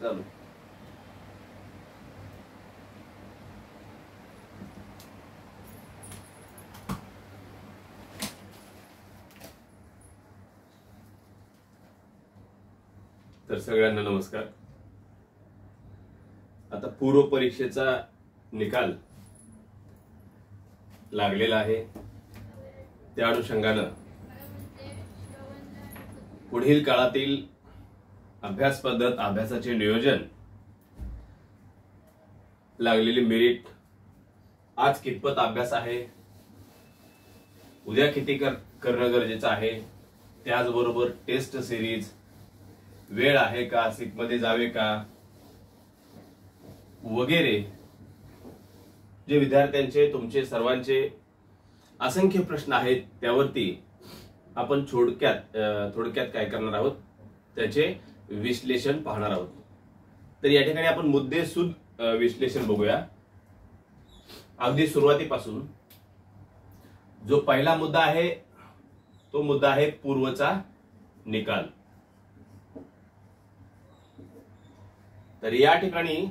चालू. तर सगळ्यांना नमस्कार. आता पूर्व परीक्षेचा निकाल लागलेला आहे. त्या अनुषंगानं पुढील काळातील अभ्यास पद्धत, अभ्यासाचे नियोजन, लागलेली मेरिट, आज कितपत अभ्यास आहे, उद्या किती करणं गरजेचं आहे, त्याचबरोबर टेस्ट सिरीज, वेळ आहे का, सिक मध्ये जावे का, वगैरे जे विद्यार्थ्यांचे, तुमचे सर्वांचे असंख्य प्रश्न आहेत, त्यावरती आपण थोडक्यात काय करणार आहोत, त्याचे विश्लेषण पाहणार आहोत. तर या ठिकाणी आपण मुद्देसूद विश्लेषण बघूया. अगदी सुरुवातीपासून जो पहिला मुद्दा आहे तो मुद्दा आहे पूर्वचा निकाल. तर या ठिकाणी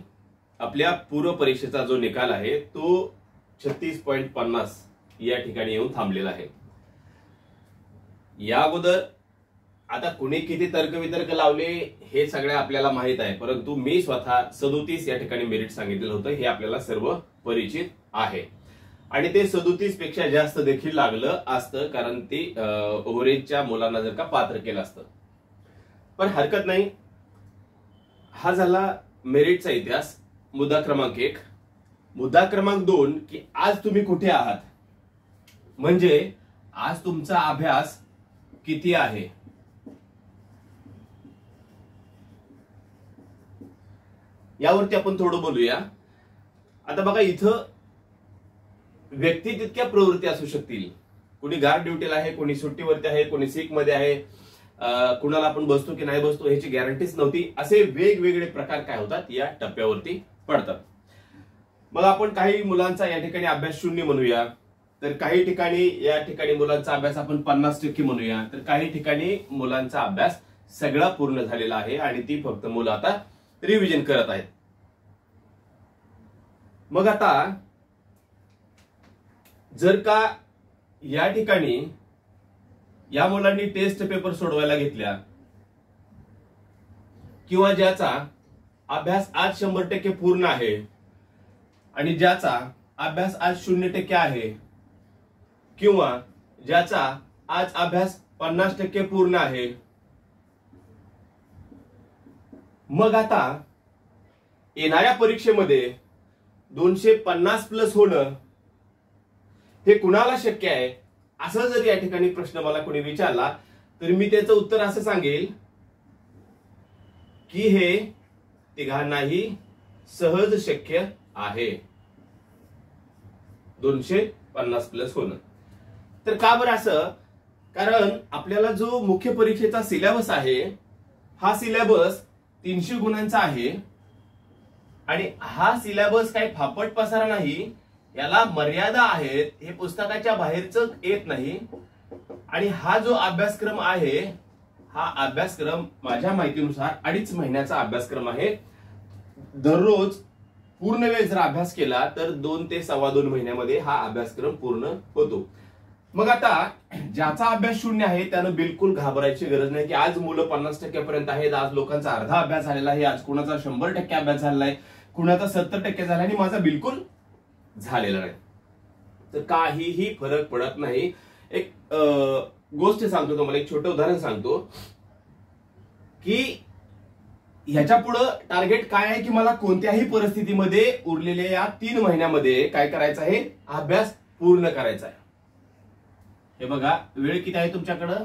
आपल्या पूर्व परीक्षेचा जो निकाल आहे तो 36.50 या ठिकाणी येऊन थांबलेला आहे. या अगोदर आता कुणी किती तर्कवितर्क लावले हे सगळं आपल्याला माहित आहे, परंतु मी स्वतः 37 या ठिकाणी मेरिट सांगितलेलं होतं, हे आपल्याला सर्व परिचित आहे. आणि ते 37 पेक्षा जास्त देखील लागलं असतं, कारण ते ओव्हरेजच्या मुलांना जर का पात्र केलं असतं. पण हरकत नाही. हा झाला मेरिटचा इतिहास. मुद्दा क्रमांक 1. मुद्दा क्रमांक 2 की आज तुम्ही कुठे आहात, म्हणजे आज तुमचा अभ्यास किती आहे. यावरती आपण थोडं बोलूया. आता बघा, इथं व्यक्ती तितक्या प्रवृत्ती असू शकतील. कोणी गार्ड ड्युटीला आहे, कोणी सुट्टीवरती आहे, कोणी सिक मध्ये आहे, कुणाला आपण बसतो की नाही बसतो ह्याची गॅरंटीच नव्हती. असे वेगवेगळे प्रकार काय होतात या टप्प्यावरती पडतात. मग आपण काही मुलांचा या ठिकाणी अभ्यास 0 म्हणूया, तर काही ठिकाणी या ठिकाणी मुलांचा अभ्यास आपण 50% म्हणूया, तर काही ठिकाणी मुलांचा अभ्यास सगळा पूर्ण झालेला आहे आणि ती फक्त मुलं आता रिव्हिजन करत आहेत. मग आता जर का या ठिकाणी या मुलांनी टेस्ट पेपर सोडवायला घेतल्या किंवा ज्याचा अभ्यास आज 100% पूर्ण आहे आणि ज्याचा अभ्यास आज 0% आहे, किंवा ज्याचा आज अभ्यास 50% पूर्ण आहे, मग आता येणाऱ्या परीक्षेमध्ये 250 प्लस होणं हे कुणाला शक्य आहे, असं जर या ठिकाणी प्रश्न मला कोणी विचारला तर मी त्याचं उत्तर असं सांगेल की हे तिघांनाही सहज शक्य आहे 250 प्लस होणं. तर का बरं असं? कारण आपल्याला जो मुख्य परीक्षेचा सिलेबस आहे हा सिलेबस 300 गुणांचा आहे आणि हा सिलेबस काही फापट पसारा नाही, याला मर्यादा आहेत. हे पुस्तकाच्या बाहेरचं येत नाही. आणि हा जो अभ्यासक्रम आहे हा अभ्यासक्रम माझ्या माहितीनुसार 2.5 महिन्याचा अभ्यासक्रम आहे. दररोज पूर्ण वेळ जर अभ्यास केला तर 2 ते 2.25 महिन्यामध्ये हा अभ्यासक्रम पूर्ण होतो. मग आता ज्याचा अभ्यास 0 आहे त्यानं बिलकुल घाबरायची गरज नाही की आज मुलं 50% पर्यंत आहेत, आज लोकांचा अर्धा अभ्यास झालेला आहे, आज कुणाचा 100% अभ्यास झालेला आहे, कुणाचा 70% झाला आणि माझा बिलकुल झालेला नाही. तर काहीही फरक पडत नाही. एक गोष्ट सांगतो तुम्हाला, एक छोटं उदाहरण सांगतो की ह्याच्या पुढे टार्गेट काय आहे की मला कोणत्याही परिस्थितीमध्ये उरलेल्या या 3 महिन्यामध्ये काय करायचं आहे, अभ्यास पूर्ण करायचा आहे. हे बघा, वेळ किती आहे तुमच्याकडं,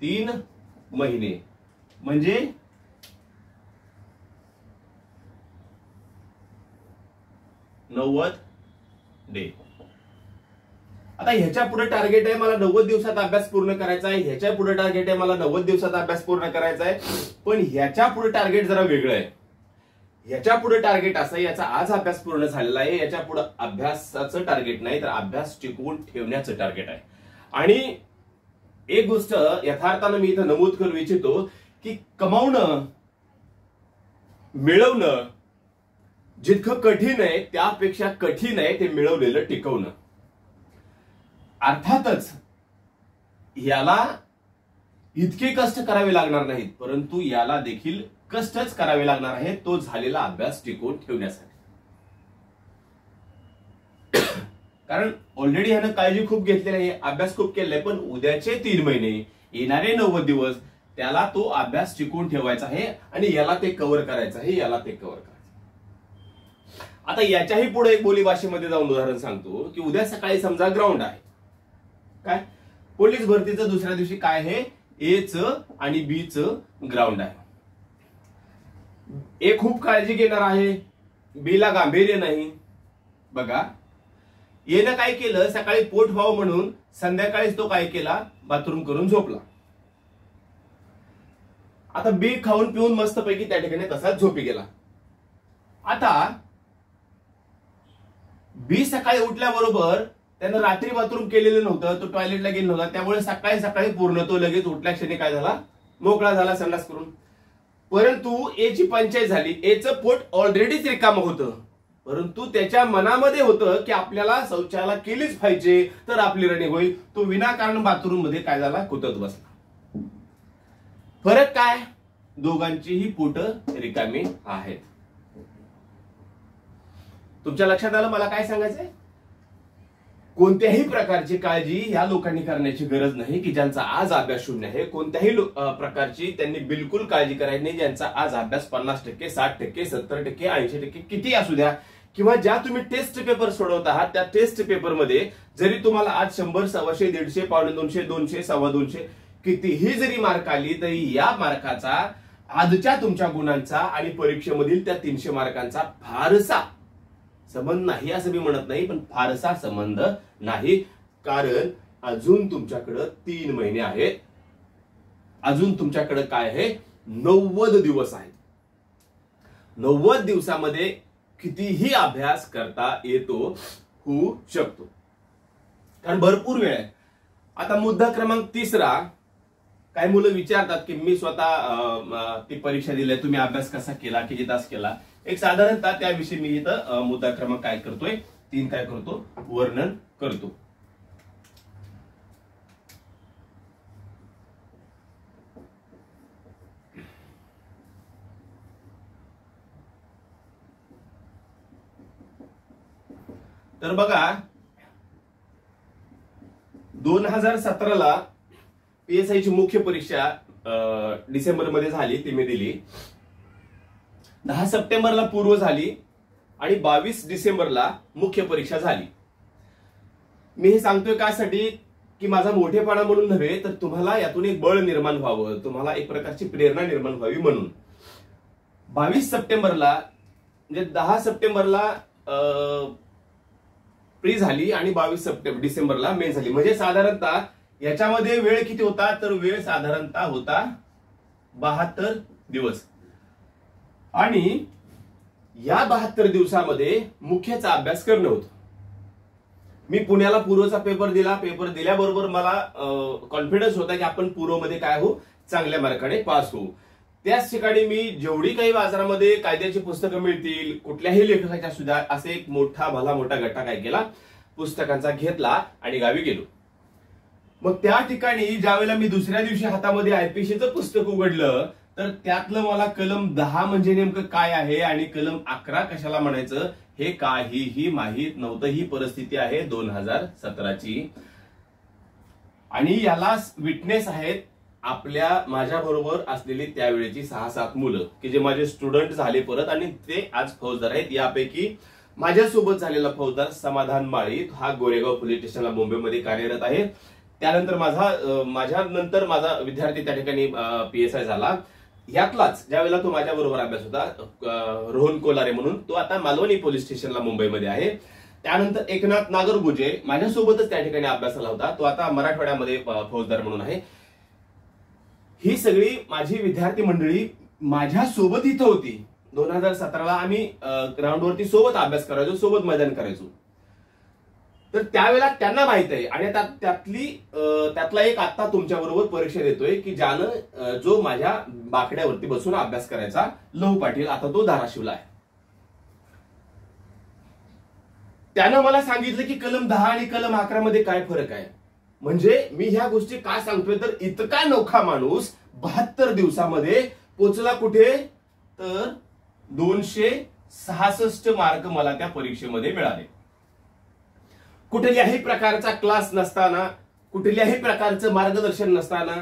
3 महिने म्हणजे 90 डे. आता ह्याच्या पुढे टार्गेट आहे मला 90 दिवसात अभ्यास पूर्ण करायचा आहे, ह्याच्या पुढे टार्गेट आहे मला 90 दिवसात अभ्यास पूर्ण करायचा आहे. पण ह्याच्या पुढे टार्गेट जरा वेगळं आहे. ह्याच्या पुढे टार्गेट असं, याचा आज अभ्यास पूर्ण झालेला आहे, याच्या पुढे अभ्यासाचं टार्गेट नाही तर अभ्यास टिकवून ठेवण्याचं टार्गेट आहे. आणि एक गोष्ट यथार्थानं मी इथं नमूद करू इच्छितो की कमावणं, मिळवणं जितकं कठीण आहे त्यापेक्षा कठीण आहे ते मिळवलेलं टिकवणं. अर्थातच याला इतके कष्ट करावे लागणार नाहीत, परंतु याला देखील कष्टच करावे लागणार आहे तो झालेला अभ्यास टिकवून ठेवण्यासाठी. कारण ऑलरेडी ह्यानं काळजी खूप घेतलेली आहे, अभ्यास खूप केलेला आहे, पण उद्याचे 3 महिने, येणारे 90 दिवस त्याला तो अभ्यास टिकवून ठेवायचा आहे आणि याला ते कव्हर करायचं आहे, याला ते कव्हर करायचं. आता याच्याही पुढे एक बोलीभाषेमध्ये जाऊन उदाहरण सांगतो की उद्या सकाळी समजा ग्राउंड आहे, काय पोलीस भरतीचं दुसऱ्या दिवशी काय आहे, ए च आणि बी च ग्राउंड आहे. ए खूप काळजी घेणार आहे, बी ला गांभीर्य नाही. बघा येनं काय केलं, सकाळी पोट व्हावं म्हणून संध्याकाळीच तो काय केला, बाथरूम करून झोपला. आता बी खाऊन पिऊन मस्तपैकी त्या ठिकाणी तसाच झोपी गेला. आता बी सकाळी उठल्याबरोबर त्यानं रात्री बाथरूम केलेलं नव्हतं, तो टॉयलेटला गेला नव्हता, त्यामुळे सकाळी सकाळी पूर्ण तो लगेच उठल्या क्षणी काय झाला, मोकळा झाला संडास करून. परंतु ए ची पंचायत झाली, एचं पोट ऑलरेडीच रिकामं होतं, परंतु त्याच्या मनामध्ये होतं की आपल्याला शौचालय केलीच पाहिजे तर आपली रनिंग होईल. तो विनाकारण बाथरूम मध्ये काय झाला, कुतत बसला. फरक काय, दोघांचीही पोट रिकामी आहेत. तुमच्या लक्षात आलं मला काय सांगायचंय? कोणत्याही प्रकारची काळजी या लोकांनी करण्याची गरज नाही की ज्यांचा आज अभ्यास शून्य आहे. कोणत्याही प्रकारची त्यांनी बिलकुल काळजी करायची नाही ज्यांचा आज अभ्यास 50%, 60%, 70%, 80% किती असू द्या, किंवा ज्या तुम्ही टेस्ट पेपर सोडवत आहात त्या टेस्ट पेपर मध्ये जरी तुम्हाला आज 100, 125, 150, 250, 200, 250 कितीही जरी मार्क आली तरी या मार्काचा आजच्या तुमच्या गुणांचा आणि परीक्षेमधील त्या 300 मार्कांचा फारसा संबंध नाही असं मी म्हणत नाही, पण फारसा संबंध नाही. कारण अजून तुमच्याकडे 3 महिने आहेत, अजून तुमच्याकडे काय आहे, 90 दिवस आहेत. 90 दिवसामध्ये कितीही अभ्यास करता येतो, होऊ शकतो, कारण भरपूर वेळ आहे. आता मुद्दा क्रमांक 3, काही मुलं विचारतात की मी स्वतः ती परीक्षा दिली, तुम्ही अभ्यास कसा केला, किती तास केला. एक साधारणतः त्याविषयी मी इथं मुद्दा क्रमांक काय करतोय, 3 काय करतो, वर्णन करतो. तर बघा 2017ला PSI ची मुख्य परीक्षा डिसेंबर मध्ये झाली, ती मी दिली. 10 सप्टेंबरला पूर्व झाली आणि 22 डिसेंबरला मुख्य परीक्षा झाली. मी हे सांगतोय कासाठी की माझा मोठेपणा म्हणून नव्हे, तर तुम्हाला यातून एक बळ निर्माण व्हावं, तुम्हाला एक प्रकारची प्रेरणा निर्माण व्हावी म्हणून. 22 सप्टेंबरला म्हणजे 10 सप्टेंबरला प्री झाली आणि 22 डिसेंबरला मेन झाली. म्हणजे साधारणतः याच्यामध्ये वेळ किती होता, तर वेळ साधारणतः होता 72 दिवस. आणि या 72 दिवसामध्ये मुख्यचा अभ्यास करणं होतं. मी पुण्याला पूर्वचा पेपर दिला, पेपर दिल्याबरोबर मला कॉन्फिडन्स होता की आपण पूर्वमध्ये काय होऊ, चांगल्या मार्काने पास होऊ. त्याच ठिकाणी मी जेवढी काही बाजारामध्ये कायद्याची पुस्तकं मिळतील, कुठल्याही लेखकाच्या सुद्धा, असे एक भला मोठा गट्टा काय केला, पुस्तकांचा घेतला आणि गावी गेलो. मग त्या ठिकाणी ज्यावेळेला मी दुसऱ्या दिवशी हातामध्ये आयपीसीचं पुस्तक उघडलं तर त्यातलं मला कलम 10 म्हणजे नेमकं काय आहे आणि कलम 11 कशाला म्हणायचं हे काहीही माहीत नव्हतं. ही परिस्थिती आहे 2017ची. आणि याला विटनेस आहेत माझ्या बरोबर असलेली त्यावेळेची 6-7 मुलं की जे माझे स्टुडंट झाले परत आणि ते आज फौजदार आहेत. यापैकी माझ्यासोबत झालेला फौजदार समाधान माळी, हा गोरेगाव पोलीस स्टेशनला मुंबईमध्ये कार्यरत आहे. त्यानंतर माझ्यानंतर माझा विद्यार्थी त्या ठिकाणी PSI झाला. यातलाच ज्यावेळेला तो माझ्या बरोबर अभ्यास होता, रोहन कोलारे म्हणून, तो आता मालवणी पोलीस स्टेशनला मुंबईमध्ये आहे. त्यानंतर एकनाथ नागरगोजे माझ्यासोबतच त्या ठिकाणी अभ्यासाला होता, तो आता मराठवाड्यामध्ये फौजदार म्हणून आहे. ही सगळी माझी विद्यार्थी मंडळी माझ्या सोबत इथं होती. 2017ला आम्ही ग्राउंडवरती सोबत अभ्यास करायचो, सोबत मैदान करायचो. तर त्यावेळेला त्यांना माहित आहे आणि त्यातला एक आता तुमच्या बरोबर परीक्षा देतोय की ज्यानं जो माझ्या बाकड्यावरती बसून अभ्यास करायचा, लहू पाटील, आता तो धाराशिवला आहे. त्यानं मला सांगितलं की कलम 10 आणि कलम 11 मध्ये काय फरक आहे. म्हणजे मी ह्या गोष्टी का सांगतोय तर इतका नोखा माणूस 72 दिवसामध्ये पोचला कुठे, तर 266 मार्क मला त्या परीक्षेमध्ये मिळाले. कुठल्याही प्रकारचा क्लास नसताना, कुठल्याही प्रकारचं मार्गदर्शन नसताना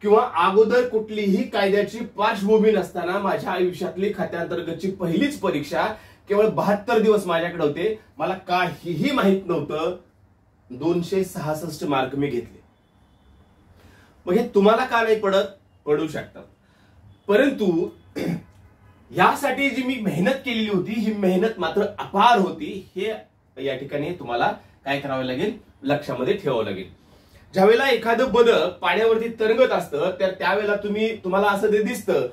किंवा अगोदर कुठलीही कायद्याची पार्श्वभूमी नसताना माझ्या आयुष्यातली खात्यांतर्गतची पहिलीच परीक्षा केवळ 72 दिवस माझ्याकडे होते. मला काहीही माहित नव्हतं. 266 मार्क मी घेतले. मग हे तुम्हाला का नाही पडू शकतात. परंतु यासाठी जी मी मेहनत केलेली होती, ही मेहनत मात्र अपार होती. हे या ठिकाणी तुम्हाला काय करावं लागेल, लक्षामध्ये ठेवावं लागेल. ज्यावेळेला एखादं बदक पाण्यावरती तरंगत असतं तर त्यावेळेला तुम्हाला असं ते दिसतं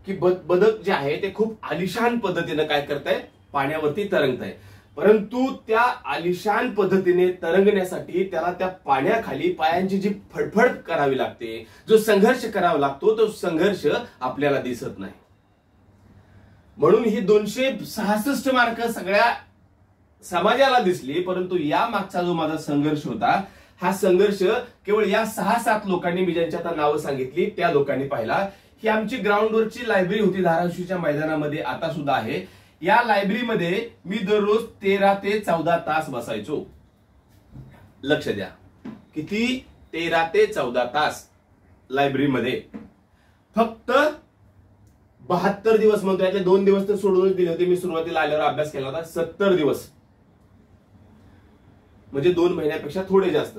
की बदक जे आहे ते खूप आलिशान पद्धतीने काय करताय, पाण्यावरती तरंगताय. परंतु त्या आलिशान पद्धतीने तरंगण्यासाठी त्याला त्या पाण्याखाली पायांची जी फडफड करावी लागते, जो संघर्ष करावा लागतो, तो संघर्ष आपल्याला दिसत नाही. म्हणून ही 266 मार्क सगळ्या समाजाला दिसली. परंतु या मागचा जो माझा संघर्ष होता, हा संघर्ष केवळ या 6-7 लोकांनी, मी ज्यांची आता नावं सांगितली त्या लोकांनी पाहिला. ही आमची ग्राउंडवरची लायब्ररी होती धाराशिवच्या मैदानामध्ये, आता सुद्धा आहे. या लायब्ररीमध्ये मी दररोज 13 ते 14 तास बसायचो. लक्ष द्या, किती, 13 ते 14 तास लायब्ररीमध्ये. फक्त 72 दिवस म्हणतो, यातले 2 दिवस तर सोडूनच दिले होते. मी सुरुवातीला आल्यावर अभ्यास केला होता. 70 दिवस म्हणजे 2 महिन्यापेक्षा थोडे जास्त,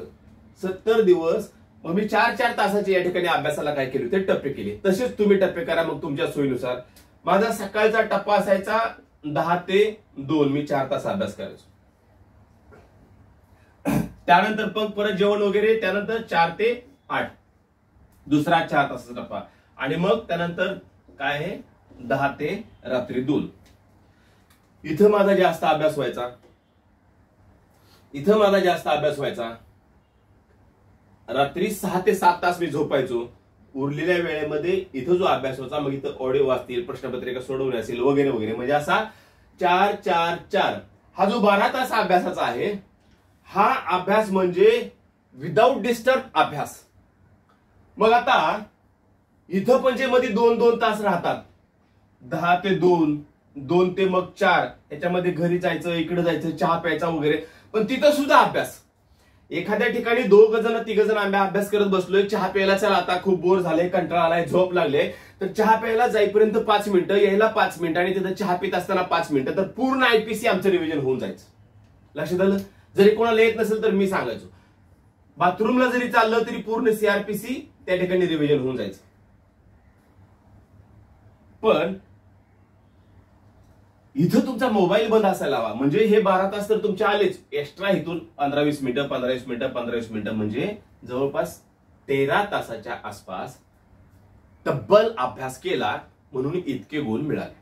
70 दिवस. मग मी 4-4 तासाचे या ठिकाणी अभ्यासाला काय केले, ते टप्पे केले. तसेच तुम्ही टप्पे करा मग तुमच्या सोयीनुसार. माझा सकाळचा टप्पा असायचा 10 ते 2, मी 4 तास अभ्यास करायचो. त्यानंतर पण परत जेवण वगैरे, त्यानंतर 4 ते 8 दुसरा 4 तासाचा टप्पा, आणि मग त्यानंतर काय आहे 10 ते रात्री 2. इथं माझा जास्त अभ्यास व्हायचा. रात्री 6 ते 7 तास मी झोपायचो. उरलेल्या वेळेमध्ये इथं जो अभ्यास व्हायचा, मग इथं ऑडिओ वाचतील, प्रश्नपत्रिका सोडवणे असेल वगैरे वगैरे. म्हणजे असा 4-4-4 हा जो 12 तास अभ्यासाचा आहे, हा अभ्यास म्हणजे विदाऊट डिस्टर्ब अभ्यास. मग आता इथं पण जे मध्ये 2-2 तास राहतात, 10 ते 2, 2 ते मग 4, याच्यामध्ये घरी जायचं, इकडे जायचं, चहा प्यायचा वगैरे. पण तिथं सुद्धा अभ्यास. एखाद्या ठिकाणी 2-3 जण आम्ही अभ्यास करत बसलोय, चहा प्यायला चला, आता खूप बोर झाले, कंटाळा आलाय, झोप लागले, तर चहा प्यायला जाईपर्यंत 5 मिनिटं, यायला 5 मिनिटं, आणि तिथं चहा पित असताना 5 मिनिटं, तर पूर्ण आयपीसी आमचं रिव्हिजन होऊन जायचं. लक्षात आलं. जरी कोणाला येत नसेल तर मी सांगायचो. बाथरूमला जरी चाललं तरी पूर्ण सीआरपीसी त्या ठिकाणी रिव्हिजन होऊन जायचं. पण इथं तुमचा मोबाईल बंद असायला हवा. म्हणजे हे 12 तास तर तुमचे आलेच, एक्स्ट्रा इथून 15-20 मिनिटं, 15-20 मिनिटं, 15-20 मिनिटं, म्हणजे जवळपास 13 तासाच्या आसपास तब्बल अभ्यास केला. म्हणून इतके गुण मिळाले.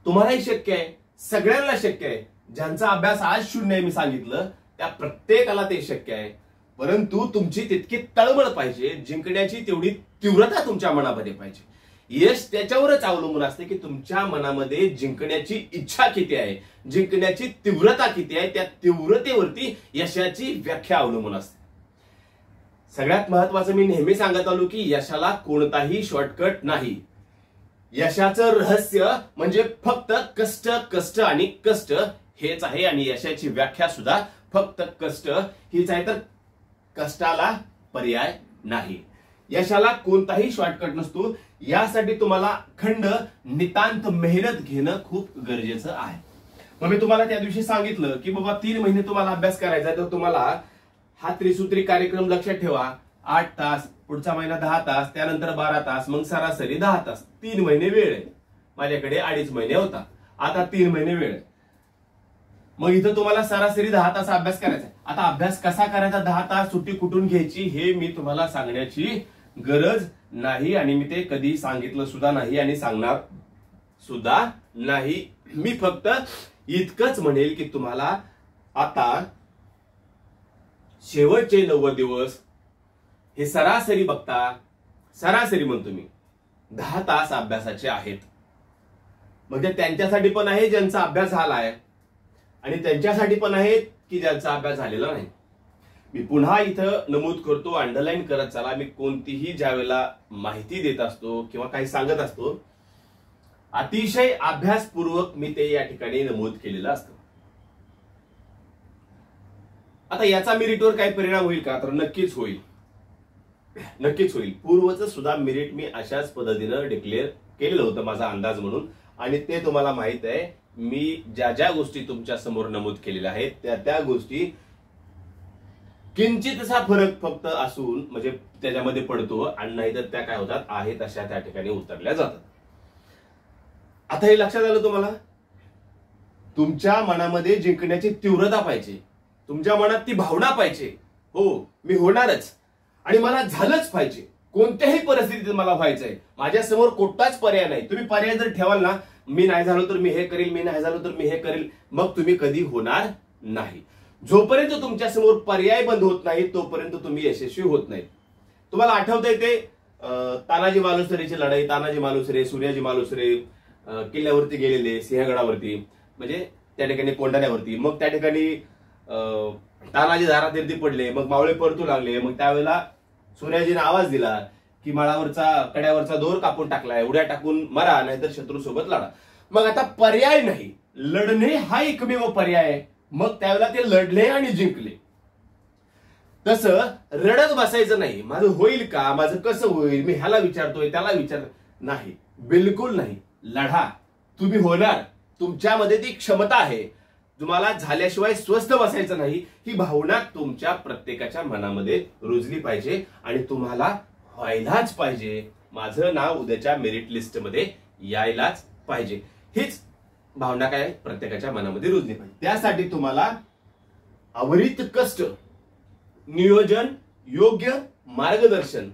तुम्हालाही शक्य आहे, सगळ्यांना शक्य आहे. ज्यांचा अभ्यास आज 0 आहे मी सांगितलं, त्या प्रत्येकाला ते शक्य आहे. परंतु तुमची तितकी तळमळ पाहिजे, जिंकण्याची तेवढी तीव्रता तुमच्या मनामध्ये पाहिजे. यश त्याच्यावरच अवलंबून असते की तुमच्या मनामध्ये जिंकण्याची इच्छा किती आहे, जिंकण्याची तीव्रता किती आहे. त्या तीव्रतेवरती यशाची व्याख्या अवलंबून असते. सगळ्यात महत्वाचं मी नेहमी सांगत आलो की यशाला कोणताही शॉर्टकट नाही. यशाचं रहस्य म्हणजे फक्त कष्ट, कष्ट आणि कष्ट हेच आहे. आणि यशाची व्याख्या सुद्धा फक्त कष्ट हीच आहे. तर कष्टाला पर्याय नाही. यशाला कोणताही शॉर्टकट नसतो. यासाठी तुम्हाला अखंड नितांत मेहनत घेणं खूप गरजेचं आहे. मग मी तुम्हाला त्या दिवशी सांगितलं की बाबा 3 महिने तुम्हाला अभ्यास करायचा, तर तुम्हाला हा त्रिसूत्री कार्यक्रम लक्षात ठेवा. 8 तास, पुढचा महिना 10 तास, त्यानंतर 12 तास, मग सरासरी 10 तास. 3 महिने वेळ आहे. माझ्याकडे 2.5 महिने होता, आता 3 महिने वेळ आहे. मग इथं तुम्हाला सरासरी 10 तास अभ्यास करायचा. आता अभ्यास कसा करायचा, 10 तास सुट्टी कुठून घ्यायची, हे मी तुम्हाला सांगण्याची गरज नाही. आणि मी ते कधी सांगितलं सुद्धा नाही आणि सांगणार सुद्धा नाही. मी फक्त इतकंच म्हणेल की तुम्हाला आता शेवटचे 90 दिवस हे सरासरी बघता, सरासरी म्हणतो मी 10 तास अभ्यासाचे आहेत. म्हणजे त्यांच्यासाठी पण आहे ज्यांचा अभ्यास झालाय आणि त्यांच्यासाठी पण आहे की ज्यांचा अभ्यास झालेला नाही. मी पुन्हा इथं नमूद करतो, अंडरलाईन करत चला, मी कोणतीही ज्यावेळेला माहिती देत असतो किंवा काही सांगत असतो अतिशय अभ्यासपूर्वक मी ते या ठिकाणी नमूद केलेलं असतं. आता याचा मेरिटवर काही परिणाम होईल का? तर नक्कीच होईल, नक्कीच होईल. पूर्वचं सुद्धा मेरिट मी अशाच पद्धतीनं डिक्लेअर केलेलं होतं माझा अंदाज म्हणून, आणि ते तुम्हाला माहित आहे. मी ज्या ज्या गोष्टी तुमच्या समोर नमूद केलेल्या आहेत त्या त्या गोष्टी किंचितसा फरक फक्त असून म्हणजे त्याच्यामध्ये पडतो, आणि नाहीतर त्या काय होतात आहे तशा त्या ठिकाणी उतरल्या जातात. आता हे लक्षात आलं तुम्हाला? तुमच्या मनामध्ये जिंकण्याची तीव्रता पाहिजे, तुमच्या मनात ती भावना पाहिजे. हो मी होणारच आणि मला झालंच पाहिजे, कोणत्याही परिस्थितीत मला व्हायचंय, माझ्या समोर कोणताच पर्याय नाही. तुम्ही पर्याय जर ठेवाल ना, मी नाही झालो तर मी हे करील, मी नाही झालो तर मी हे करील, मग तुम्ही कधी होणार नाही. जोपर्यंत तुमच्या समोर पर्याय बंद होत नाही तोपर्यंत तुम्ही यशस्वी होत नाही. तुम्हाला आठवतंय ते तानाजी मालुसरेची लढाई, तानाजी मालुसरे, सूर्याजी मालुसरे किल्ल्यावरती गेलेले, सिंहगडावरती म्हणजे त्या ठिकाणी कोंढाण्यावरती. मग त्या ठिकाणी तानाजी धारातीर्थी पडले, मग मावळे परतू लागले. मग त्यावेळेला सूर्याजीने आवाज दिला की माळावरचा कड्यावरचा दोर कापून टाकलाय, उड्या टाकून मरा, नाहीतर शत्रू सोबत लढा. मग आता पर्याय नाही, लढणे हा एकमेव पर्याय आहे. मग त्यावेळेला ते लढले आणि जिंकले. तसं रडत बसायचं नाही, माझं होईल का, माझं कसं होईल, मी ह्याला विचारतोय त्याला विचार नाही, बिलकुल नाही. लढा, तुम्ही होणार, तुमच्यामध्ये ती क्षमता आहे. तुम्हाला झाल्याशिवाय स्वस्थ बसायचं नाही, ही भावना तुमच्या प्रत्येकाच्या मनामध्ये रुजली पाहिजे आणि तुम्हाला व्हायलाच पाहिजे. माझं नाव उद्याच्या मेरिट लिस्ट मध्ये यायलाच पाहिजे, हीच भावना काय प्रत्येकाच्या मनामध्ये रुजली पाहिजे. त्यासाठी तुम्हाला अविरत कष्ट, नियोजन, योग्य मार्गदर्शन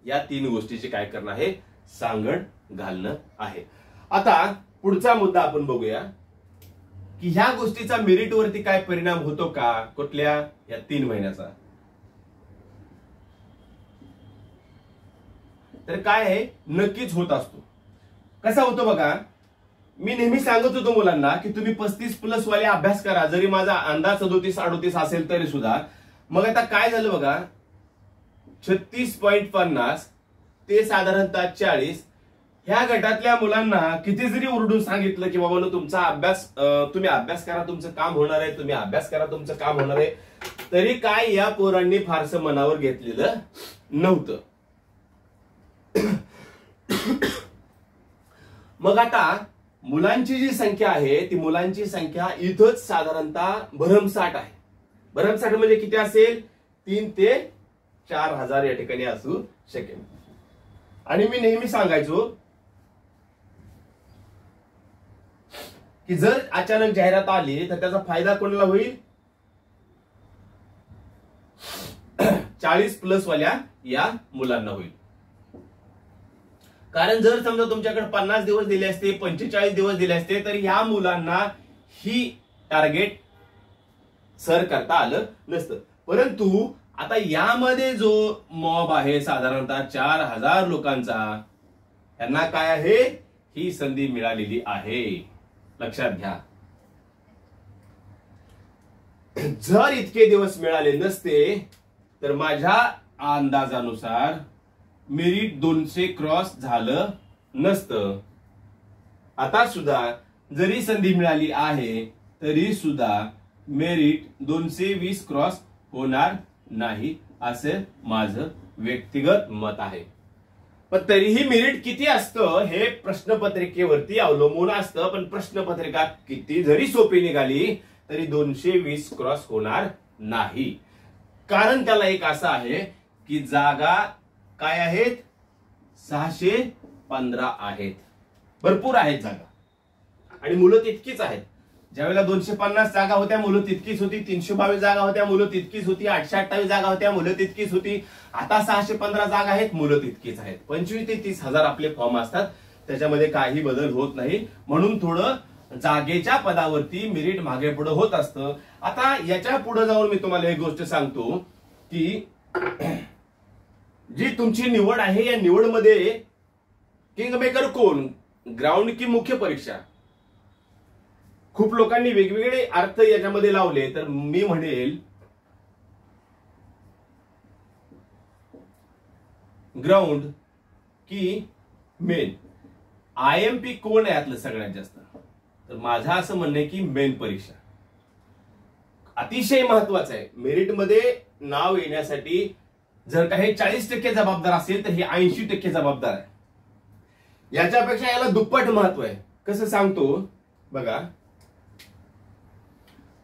या 3 गोष्टीची काय करणं आहे, सांगड घालणं आहे. आता पुढचा मुद्दा आपण बघूया की ह्या गोष्टीचा मेरिट वरती काय परिणाम होतो का, कुठल्या या 3 महिन्याचा. तर काय आहे, नक्कीच होत असतो. कसा होतो बघा, मी नेहमी सांगत होतो मुलांना की तुम्ही 35+ वाले अभ्यास करा, जरी माझा अंदाज 37-38 असेल तरी सुद्धा. मग आता काय झालं बघा, 36.50 ते साधारणतः 40 ह्या गटातल्या मुलांना किती जरी ओरडून सांगितलं की बाबा तुमचा अभ्यास, तुम्ही अभ्यास करा, तुमचं काम होणार आहे, तुम्ही अभ्यास करा, तुमचं काम होणार आहे, तरी काय या पोरांनी फारसं मनावर घेतलेलं नव्हतं. मग आता मुलांची जी संख्या आहे ती मुलांची संख्या इथंच साधारणतः भरमसाठ आहे. भरमसाठ म्हणजे किती असेल, 3 ते 4 हजार या ठिकाणी असू शकेल. आणि मी नेहमी सांगायचो की जर अचानक जाहिरात आली तर त्याचा फायदा कोणाला होईल, 40+ वाल्या या मुलांना होईल. कारण जर समजा तुमच्याकडे 50 दिवस दिले असते, 45 दिवस दिले असते, तर ह्या मुलांना ही टार्गेट सर करता आलं नसतं. परंतु आता यामध्ये जो मॉब आहे साधारणतः 4000 लोकांचा, त्यांना काय आहे, ही संधी मिळालेली आहे, लक्षात घ्या. जर इतके दिवस मिळाले नसते तर माझ्या अंदाजानुसार मेरिट 200 क्रॉस झालं नसतं. आता सुद्धा जरी संधी मिळाली आहे तरी सुद्धा मेरिट 220 क्रॉस होणार नाही, असे माझं व्यक्तिगत मत आहे. पण तरीही मेरिट किती असतं हे प्रश्नपत्रिकेवरती अवलंबून असतं. पण प्रश्नपत्रिका किती जरी सोपी निघाली तरी 220 क्रॉस होणार नाही. कारण त्याला एक असं आहे की जागा काय आहेत, 615 आहेत, भरपूर आहेत जागा आणि मुलं तितकीच आहेत. ज्यावेळेला 250 जागा होत्या मुलं तितकीच होती, 322 जागा होत्या मुलं तितकीच होती, 828 जागा होत्या मुलं तितकीच होती. आता 615 जागा आहेत, मुलं तितकीच आहेत. 25 ते 30 हजार आपले फॉर्म असतात, त्याच्यामध्ये काही बदल होत नाही. म्हणून थोडं जागेच्या पदावरती मेरिट मागे पुढे होत असतं. आता याच्या पुढे जाऊन मी तुम्हाला एक गोष्ट सांगतो की जी तुमची निवड आहे या निवडमध्ये किंगमेकर कोण, ग्राउंड की मुख्य परीक्षा? खूप लोकांनी वेगवेगळे अर्थ याच्यामध्ये लावले, तर मी म्हणेल ग्राउंड की मेन. IMP कोण आहे यातलं सगळ्यात जास्त? तर माझं असं म्हणणं आहे की मेन परीक्षा अतिशय महत्वाचं आहे. मेरिटमध्ये नाव येण्यासाठी जर काही 40% जबाबदार असेल तर हे 80% जबाबदार आहे. याच्यापेक्षा याला दुप्पट महत्व आहे. कसं सांगतो बघा.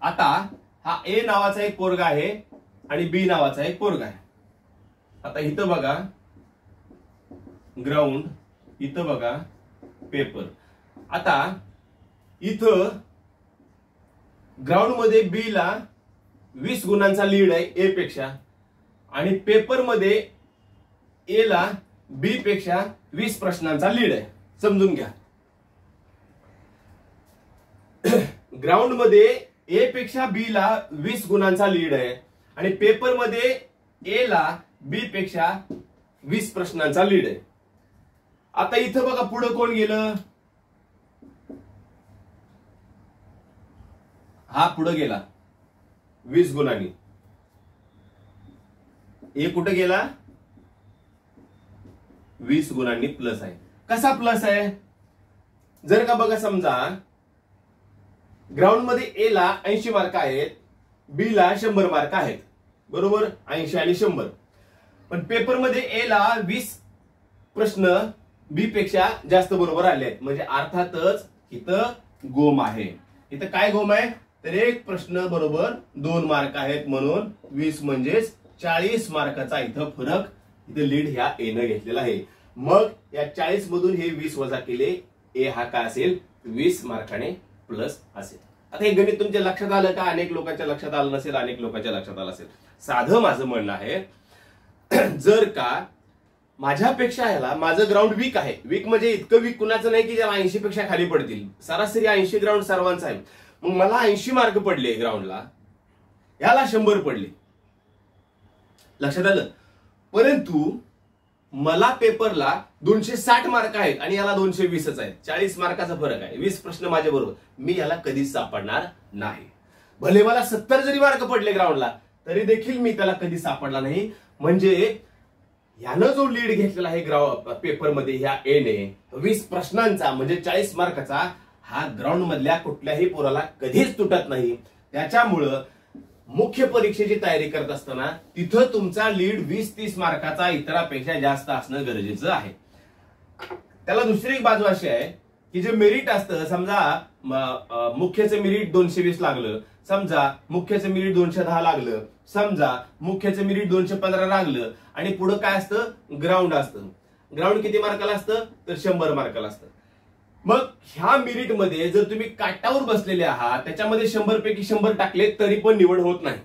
आता हा A नावाचा एक पोरगा आहे आणि B नावाचा एक पोरगा आहे. आता इथं बघा ग्राउंड, इथं बघा पेपर. आता इथं ग्राउंड मध्ये B ला 20 गुणांचा लीड आहे A पेक्षा आणि पेपर मध्ये A ला B पेक्षा 20 प्रश्नांचा लीड आहे. समजून घ्या. ग्राउंड मध्ये A पेक्षा B ला 20 गुणांचा लीड आहे आणि पेपर मध्ये A ला B पेक्षा 20 प्रश्नांचा लीड आहे. आता इथं बघा पुढे कोण गेलं? हा पुढे गेला 20 गुणांनी. A कुठे गेला? 20 गुणांनी प्लस आहे. कसा प्लस आहे? जर का बघा समजा ग्राउंड मध्ये A ला 80 मार्क आहेत, B ला 100 मार्क आहेत, बरोबर? 80 आणि 100. पण पेपर मध्ये A ला 20 प्रश्न B पेक्षा जास्त बरोबर आले आहेत. म्हणजे अर्थातच इथं गोम आहे. इथं काय गोम आहे? तर एक प्रश्न बरोबर 2 मार्क आहेत म्हणून 20 म्हणजेच 40 मार्काचा इथं फरक, इथे लीड ह्या A ने घेतलेला आहे. मग या 40 मधून हे 20 वजा केले, A हा काय असेल? 20 मार्काने प्लस असेल. आता हे गणित तुमच्या लक्षात आलं का? अनेक लोकांच्या लक्षात आलं नसेल, अनेक लोकांच्या लक्षात आलं असेल. साधं माझं म्हणणं आहे, जर का माझ्यापेक्षा ह्याला माझं ग्राउंड वीक आहे, वीक म्हणजे इतकं वीक कुणाचं नाही की ज्याला 80 पेक्षा खाली पडतील, सरासरी 80 ग्राउंड सर्वांचा आहे. मग मला 80 मार्क पडले ग्राउंडला, ह्याला 100 पडले, लक्षात आलं? परंतु मला पेपरला 260 मार्क आहेत आणि याला 220च आहेत. 40 मार्काचा फरक आहे. 20 प्रश्न माझ्या बरोबर, मी याला कधीच सापडणार नाही. भले मला 70 जरी मार्क पडले ग्राउंडला तरी देखील मी त्याला कधी सापडला नाही. म्हणजे यानं जो लीड घेतलेला आहे पेपरमध्ये ह्या A ने 20 प्रश्नांचा म्हणजे 40 मार्काचा, हा ग्राउंड मधल्या कुठल्याही पोराला कधीच तुटत नाही. त्याच्यामुळं मुख्य परीक्षेची तयारी करत असताना तिथं तुमचा लीड 20-30 मार्काचा इतरांपेक्षा जास्त असणं गरजेचं आहे. त्याला दुसरी एक बाजू अशी आहे की जे मेरिट असतं, समजा मुख्यचं मेरिट 220 लागलं, समजा मुख्यचं मेरिट 210 लागलं, समजा मुख्यचं मेरिट 215 लागलं आणि पुढे काय असतं? ग्राउंड असतं. ग्राउंड किती मार्काला असतं? तर 100 मार्काला असतं. मग ह्या मेरिट मध्ये जर तुम्ही काटावर बसलेले आहात, त्याच्यामध्ये 100 पैकी 100 टाकले तरी पण निवड होत नाही.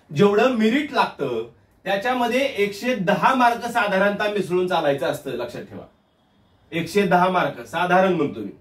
जेवढं मेरिट लागतं त्याच्यामध्ये 110 मार्क साधारणतः मिसळून चालायचं असतं. लक्षात ठेवा, 110 मार्क साधारण म्हणतो मी.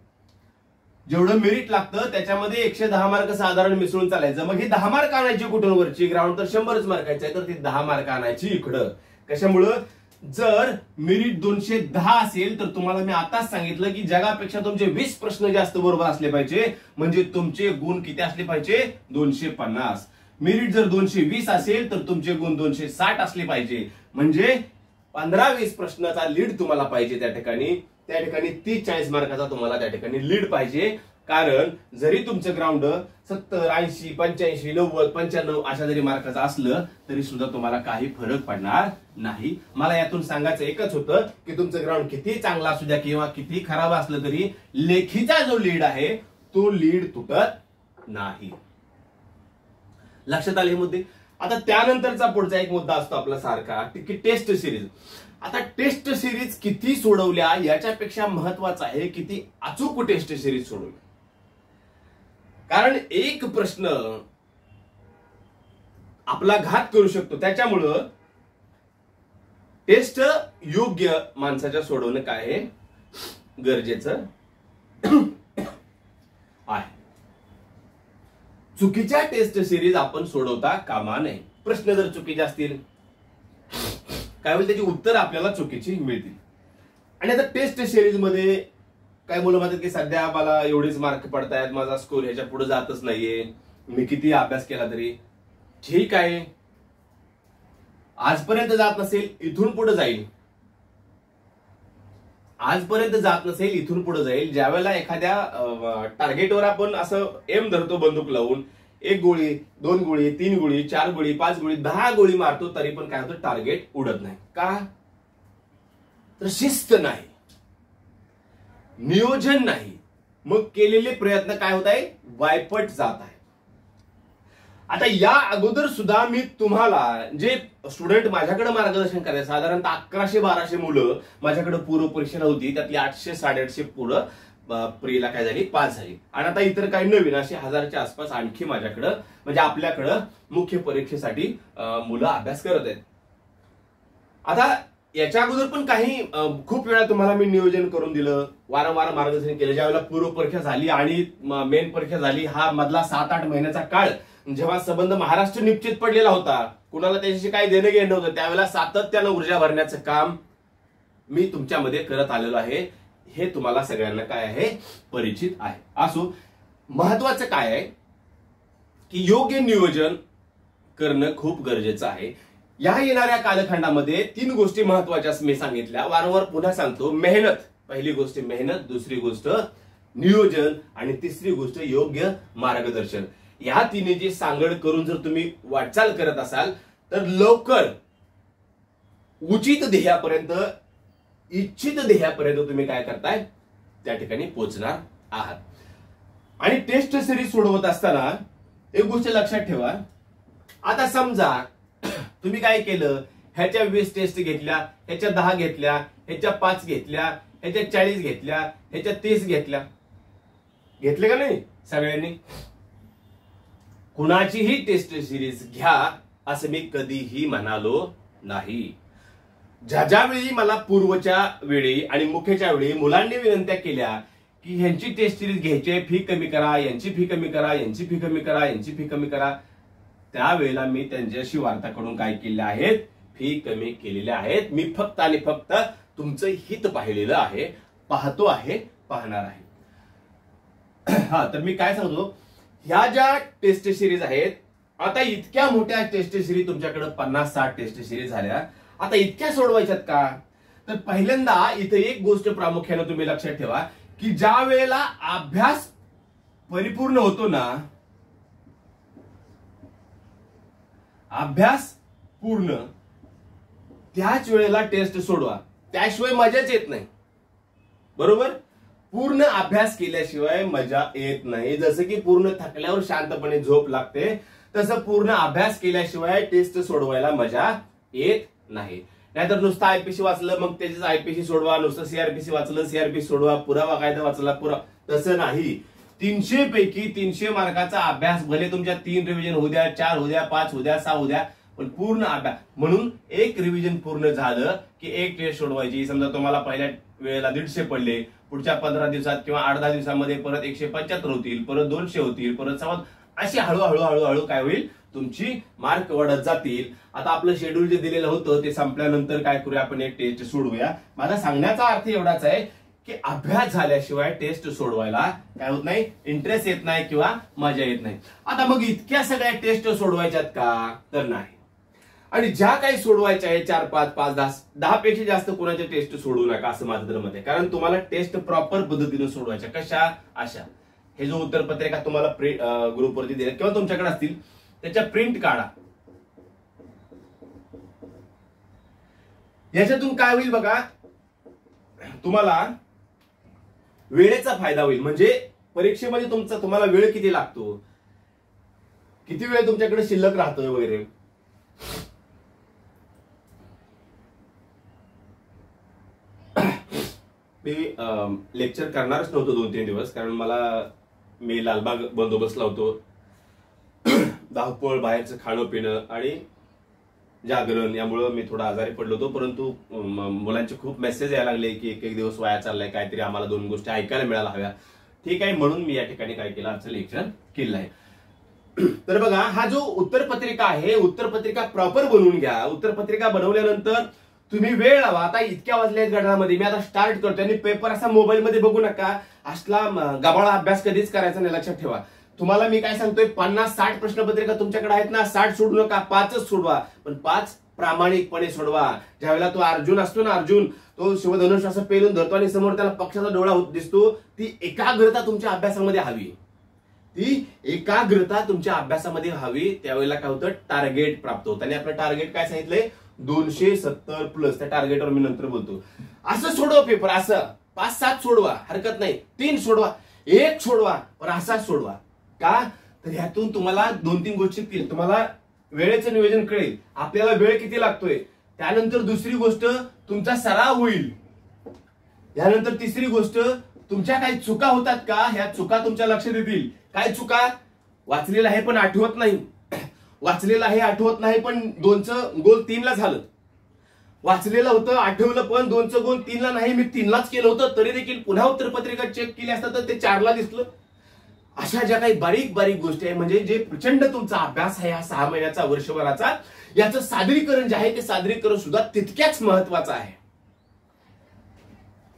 जेवढं मेरिट लागतं त्याच्यामध्ये 110 मार्क साधारण मिसळून चालायचं. मग ही 10 मार्क आणायची कुठून? वरची ग्राउंड तर 100च मार्कायचं आहे, तर ती 10 मार्क आणायची इकडं. कशामुळं? जर मेरिट 210 असेल तर तुम्हाला मी आताच सांगितलं की जगापेक्षा तुमचे 20 प्रश्न जास्त बरोबर असले पाहिजे, म्हणजे तुमचे गुण किती असले पाहिजे? 250. मेरिट जर 220 असेल तर तुमचे गुण 260 असले पाहिजे, म्हणजे 15-20 प्रश्नाचा लीड तुम्हाला पाहिजे. त्या ठिकाणी 30-40 मार्काचा तुम्हाला त्या ठिकाणी लीड पाहिजे. कारण जरी तुमचं ग्राउंड 70, 80, 85, 90, 95 अशा जरी मार्काचं असलं तरी सुद्धा तुम्हाला काही फरक पडणार नाही. मला यातून सांगायचं एकच होतं की तुमचं ग्राउंड किती चांगला असू द्या किंवा किती खराब असलं तरी लेखीचा जो लीड आहे तो लीड तुटत नाही. लक्षात आले हे मुद्दे? आता त्यानंतरचा पुढचा एक मुद्दा असतो आपला सारखा की टेस्ट सिरीज. आता टेस्ट सिरीज किती सोडवल्या याच्यापेक्षा महत्वाचं आहे किती अचूक टेस्ट सिरीज सोडवल्या. कारण एक प्रश्न आपला घात करू शकतो. त्याच्यामुळं टेस्ट योग्य माणसाच्या सोडवणं काय आहे गरजेचं आहे. चुकीच्या टेस्ट सिरीज आपण सोडवता कामा नये. प्रश्न जर चुकीचे असतील काय होईल, त्याची उत्तर आपल्याला चुकीची मिळतील. आणि आता टेस्ट सिरीज मध्ये काय मुलं म्हणतात की सध्या मला एवढेच मार्क पडतायत, माझा स्कोर ह्याच्या पुढे जातच नाहीये, मी किती अभ्यास केला तरी. ठीक आहे, आजपर्यंत जात नसेल इथून पुढे जाईल, आजपर्यंत जात नसेल इथून पुढे जाईल. ज्यावेळेला एखाद्या टार्गेटवर आपण असं एम धरतो बंदूक लावून, 1 गोळी 2 गोळी 3 गोळी 4 गोळी 5 गोळी 10 गोळी मारतो, तरी पण काय होतं, टार्गेट उडत नाही. का? तर शिस्त नाही, नियोजन नाही, मग केलेले प्रयत्न काय होत आहे, वायपट जात आहे. आता या अगोदर सुद्धा मी तुम्हाला जे स्टुडंट माझ्याकडे मार्गदर्शन करायचं, साधारणतः 1100-1200 मुलं माझ्याकडे पूर्व परीक्षेला होती, त्यातली 800-850 पुढं प्रीला काय झाली, पास झाली. आणि आता इतर काही नवीन असे 1000च्या आसपास आणखी माझ्याकडं म्हणजे आपल्याकडं मुख्य परीक्षेसाठी मुलं अभ्यास करत आहेत. आता याच्या अगोदर पण काही खूप वेळा तुम्हाला मी नियोजन करून दिलं, वारंवार मार्गदर्शन केलं. ज्यावेळेला पूर्व परीक्षा झाली आणि मेन परीक्षा झाली, हा मधला 7-8 महिन्याचा काळ जेव्हा संबंध महाराष्ट्र निश्चित पडलेला होता, कुणाला त्याच्याशी काही देणं घेणं नव्हतं, त्यावेळेला सातत्यानं ऊर्जा भरण्याचं काम मी तुमच्यामध्ये करत आलेलो आहे. हे तुम्हाला सगळ्यांना काय आहे, परिचित आहे. असो, महत्वाचं काय आहे की योग्य नियोजन करणं खूप गरजेचं आहे. या येणाऱ्या कालखंडामध्ये 3 गोष्टी महत्वाच्या मी सांगितल्या, वारंवार पुन्हा सांगतो. मेहनत, पहिली गोष्ट मेहनत, दुसरी गोष्ट नियोजन आणि तिसरी गोष्ट योग्य मार्गदर्शन. या तिन्हीची सांगड करून जर तुम्ही वाटचाल करत असाल तर लवकर उचित ध्येयापर्यंत, इच्छित ध्येयापर्यंत तुम्ही काय करताय, त्या ठिकाणी पोहोचणार आहात. आणि टेस्ट सिरीज सोडवत असताना एक गोष्ट लक्षात ठेवा. आता समजा तुम्ही काय केलं, ह्याच्या 20 टेस्ट घेतल्या, ह्याच्या 10 घेतल्या, ह्याच्या 5 घेतल्या, ह्याच्या 40 घेतल्या, ह्याच्या 30 घेतल्या, घेतले का नाही सगळ्यांनी? कुणाचीही टेस्ट सिरीज घ्या असं मी कधीही म्हणालो नाही. ज्या वेळी मला पूर्वच्या वेळी आणि मुख्यच्या वेळी मुलांनी विनंत्या केल्या की ह्यांची टेस्ट सिरीज घ्यायची, फी कमी करा, यांची फी कमी करा, यांची फी कमी करा, यांची फी कमी करा, त्यावेळेला मी त्यांच्याशी वार्ताकडून काय केले आहेत, फी कमी केलेल्या आहेत. मी फक्त आणि फक्त तुमचं हित पाहिलेलं आहे, पाहतो आहे, पाहणार आहे. हा, तर मी काय सांगतो, ह्या ज्या टेस्ट सिरीज आहेत, आता इतक्या मोठ्या टेस्ट सिरीज तुमच्याकडे 50-60 टेस्ट सिरीज झाल्या, आता इतक्या सोडवायच्यात का? तर पहिल्यांदा इथे एक गोष्ट प्रामुख्याने तुम्ही लक्षात ठेवा की ज्या वेळेला अभ्यास परिपूर्ण होतो ना, अभ्यास पूर्ण, त्याच वेळेला टेस्ट सोडवा, त्याशिवाय मजाच येत नाही. बरोबर? पूर्ण अभ्यास केल्याशिवाय मजा येत नाही. जसं की पूर्ण थकल्यावर शांतपणे झोप लागते, तसं पूर्ण अभ्यास केल्याशिवाय टेस्ट सोडवायला मजा येत नाही. नाहीतर नुसतं आयपीसी वाचलं मग त्याचेच आयपीसी सोडवा, नुसतं सीआरपीसी वाचलं सीआरपीसी सोडवा, पुरावा कायदा वाचला पुरा, तसं नाही. 300 पैकी 300 मार्काचा अभ्यास, भले तुमच्या 3 रिव्हिजन होऊ द्या, 4 होऊ द्या, 5 होऊ द्या, 6 होऊ द्या, पण पूर्ण अभ्यास. म्हणून एक रिव्हिजन पूर्ण झालं की एक टेस्ट सोडवायची. समजा तुम्हाला पहिल्या वेळेला 150 पडले, पुढच्या 15 दिवसात किंवा 8-10 दिवसामध्ये परत 175 होतील, परत 200 होतील, परत 100, अशी हळूहळू काय होईल, तुमची मार्क वाढत जातील. आता आपलं शेड्यूल जे दिलेलं होतं ते संपल्यानंतर काय करूया, आपण एक टेस्ट सोडवूया. माझा सांगण्याचा अर्थ एवढाच आहे की अभ्यास झाल्याशिवाय टेस्ट सोडवायला काय होत नाही, इंटरेस्ट येत नाही किंवा मजा येत नाही. आता मग इतक्या सगळ्या टेस्ट सोडवायच्यात का? तर नाही. आणि ज्या काही सोडवायच्या आहे 4, 5, 5, 10 पेक्षा जास्त कोणाच्या टेस्ट सोडवू नका असं माझं तर मत आहे. कारण तुम्हाला टेस्ट प्रॉपर पद्धतीने सोडवायच्या. कशा? अशा. हे जो उत्तरपत्रिका तुम्हाला ग्रुपवरती दिल्या किंवा तुमच्याकडे असतील त्याच्या प्रिंट काढा. याच्यातून काय होईल बघा, तुम्हाला वेळेचा फायदा होईल. म्हणजे परीक्षेमध्ये तुम्हाला वेळ किती लागतो, किती वेळ तुमच्याकडे शिल्लक राहतोय वगैरे. मी लेक्चर करणारच नव्हतो 2-3 दिवस, कारण मी लालबाग बंदोबस्त लावतो, धावपळ, बाहेरचं खाणं पिणं, आणि जागरण यामुळे मी थोडा आजारी पडलो होतो, परंतु मुलांचे खूप मेसेज यायला लागले की एक एक दिवस वाया चाललाय, काहीतरी आम्हाला 2 गोष्टी ऐकायला मिळायला हव्या. ठीक आहे, म्हणून मी या ठिकाणी काय केलं, आजचं लेक्चर केलं आहे. तर बघा, हा जो उत्तरपत्रिका आहे, उत्तरपत्रिका प्रॉपर बनवून घ्या. उत्तरपत्रिका बनवल्यानंतर तुम्ही वेळ लावा. आता इतक्या वाजल्या गडामध्ये मी आता स्टार्ट करतोय आणि पेपर असा मोबाईल मध्ये बघू नका. असला गबाळा अभ्यास कधीच करायचा नाही, लक्षात ठेवा. तुम्हाला मी काय सांगतोय, 50-60 प्रश्नपत्रिका तुमच्याकडे आहेत ना, 60 सोडू नका, 5च सोडवा, पण 5 प्रामाणिकपणे सोडवा. ज्यावेळेला तो अर्जुन असतो ना, अर्जुन तो शिवधनुष्य असं पेलून धरतो आणि समोर त्याला पक्षाचा डोळा दिसतो, ती एकाग्रता तुमच्या अभ्यासामध्ये हवी. ती एकाग्रता तुमच्या अभ्यासामध्ये हवी. त्यावेळेला काय होतं, टार्गेट प्राप्त होतं. आणि आपलं टार्गेट काय सांगितलंय, 270 प्लस. त्या टार्गेटवर मी नंतर बोलतो. असं सोडवा पेपर, असं 5-7 सोडवा, हरकत नाही. 3 सोडवा, 1 सोडवा, पण असाच सोडवा. का तर ह्यातून तुम्हाला 2-3 गोष्टी येतील. तुम्हाला वेळेचं नियोजन कळेल, आपल्याला वेळ किती लागतोय. त्यानंतर दुसरी गोष्ट, तुमचा सराव होईल. यानंतर तिसरी गोष्ट, तुमच्या काही चुका होतात का, ह्या चुका तुमच्या लक्षात येतील. काय चुका, वाचलेलं आहे पण आठवत नाही, वाचलेलं आहे आठवत नाही पण 2चं गोल 3ला झालं. वाचलेलं होतं, आठवलं, पण 2चं गोल 3ला नाही, मी 3लाच केलं होतं, तरी देखील पुन्हा उत्तरपत्रिका चेक केली असता तर ते 4ला दिसलं. अशा ज्या काही बारीक बारीक गोष्टी आहे, म्हणजे जे प्रचंड तुमचा अभ्यास आहे, हा 6 महिन्याचा, वर्षभराचा, याचं सादरीकरण जे आहे ते सादरीकरण सुद्धा तितक्याच महत्वाचं आहे.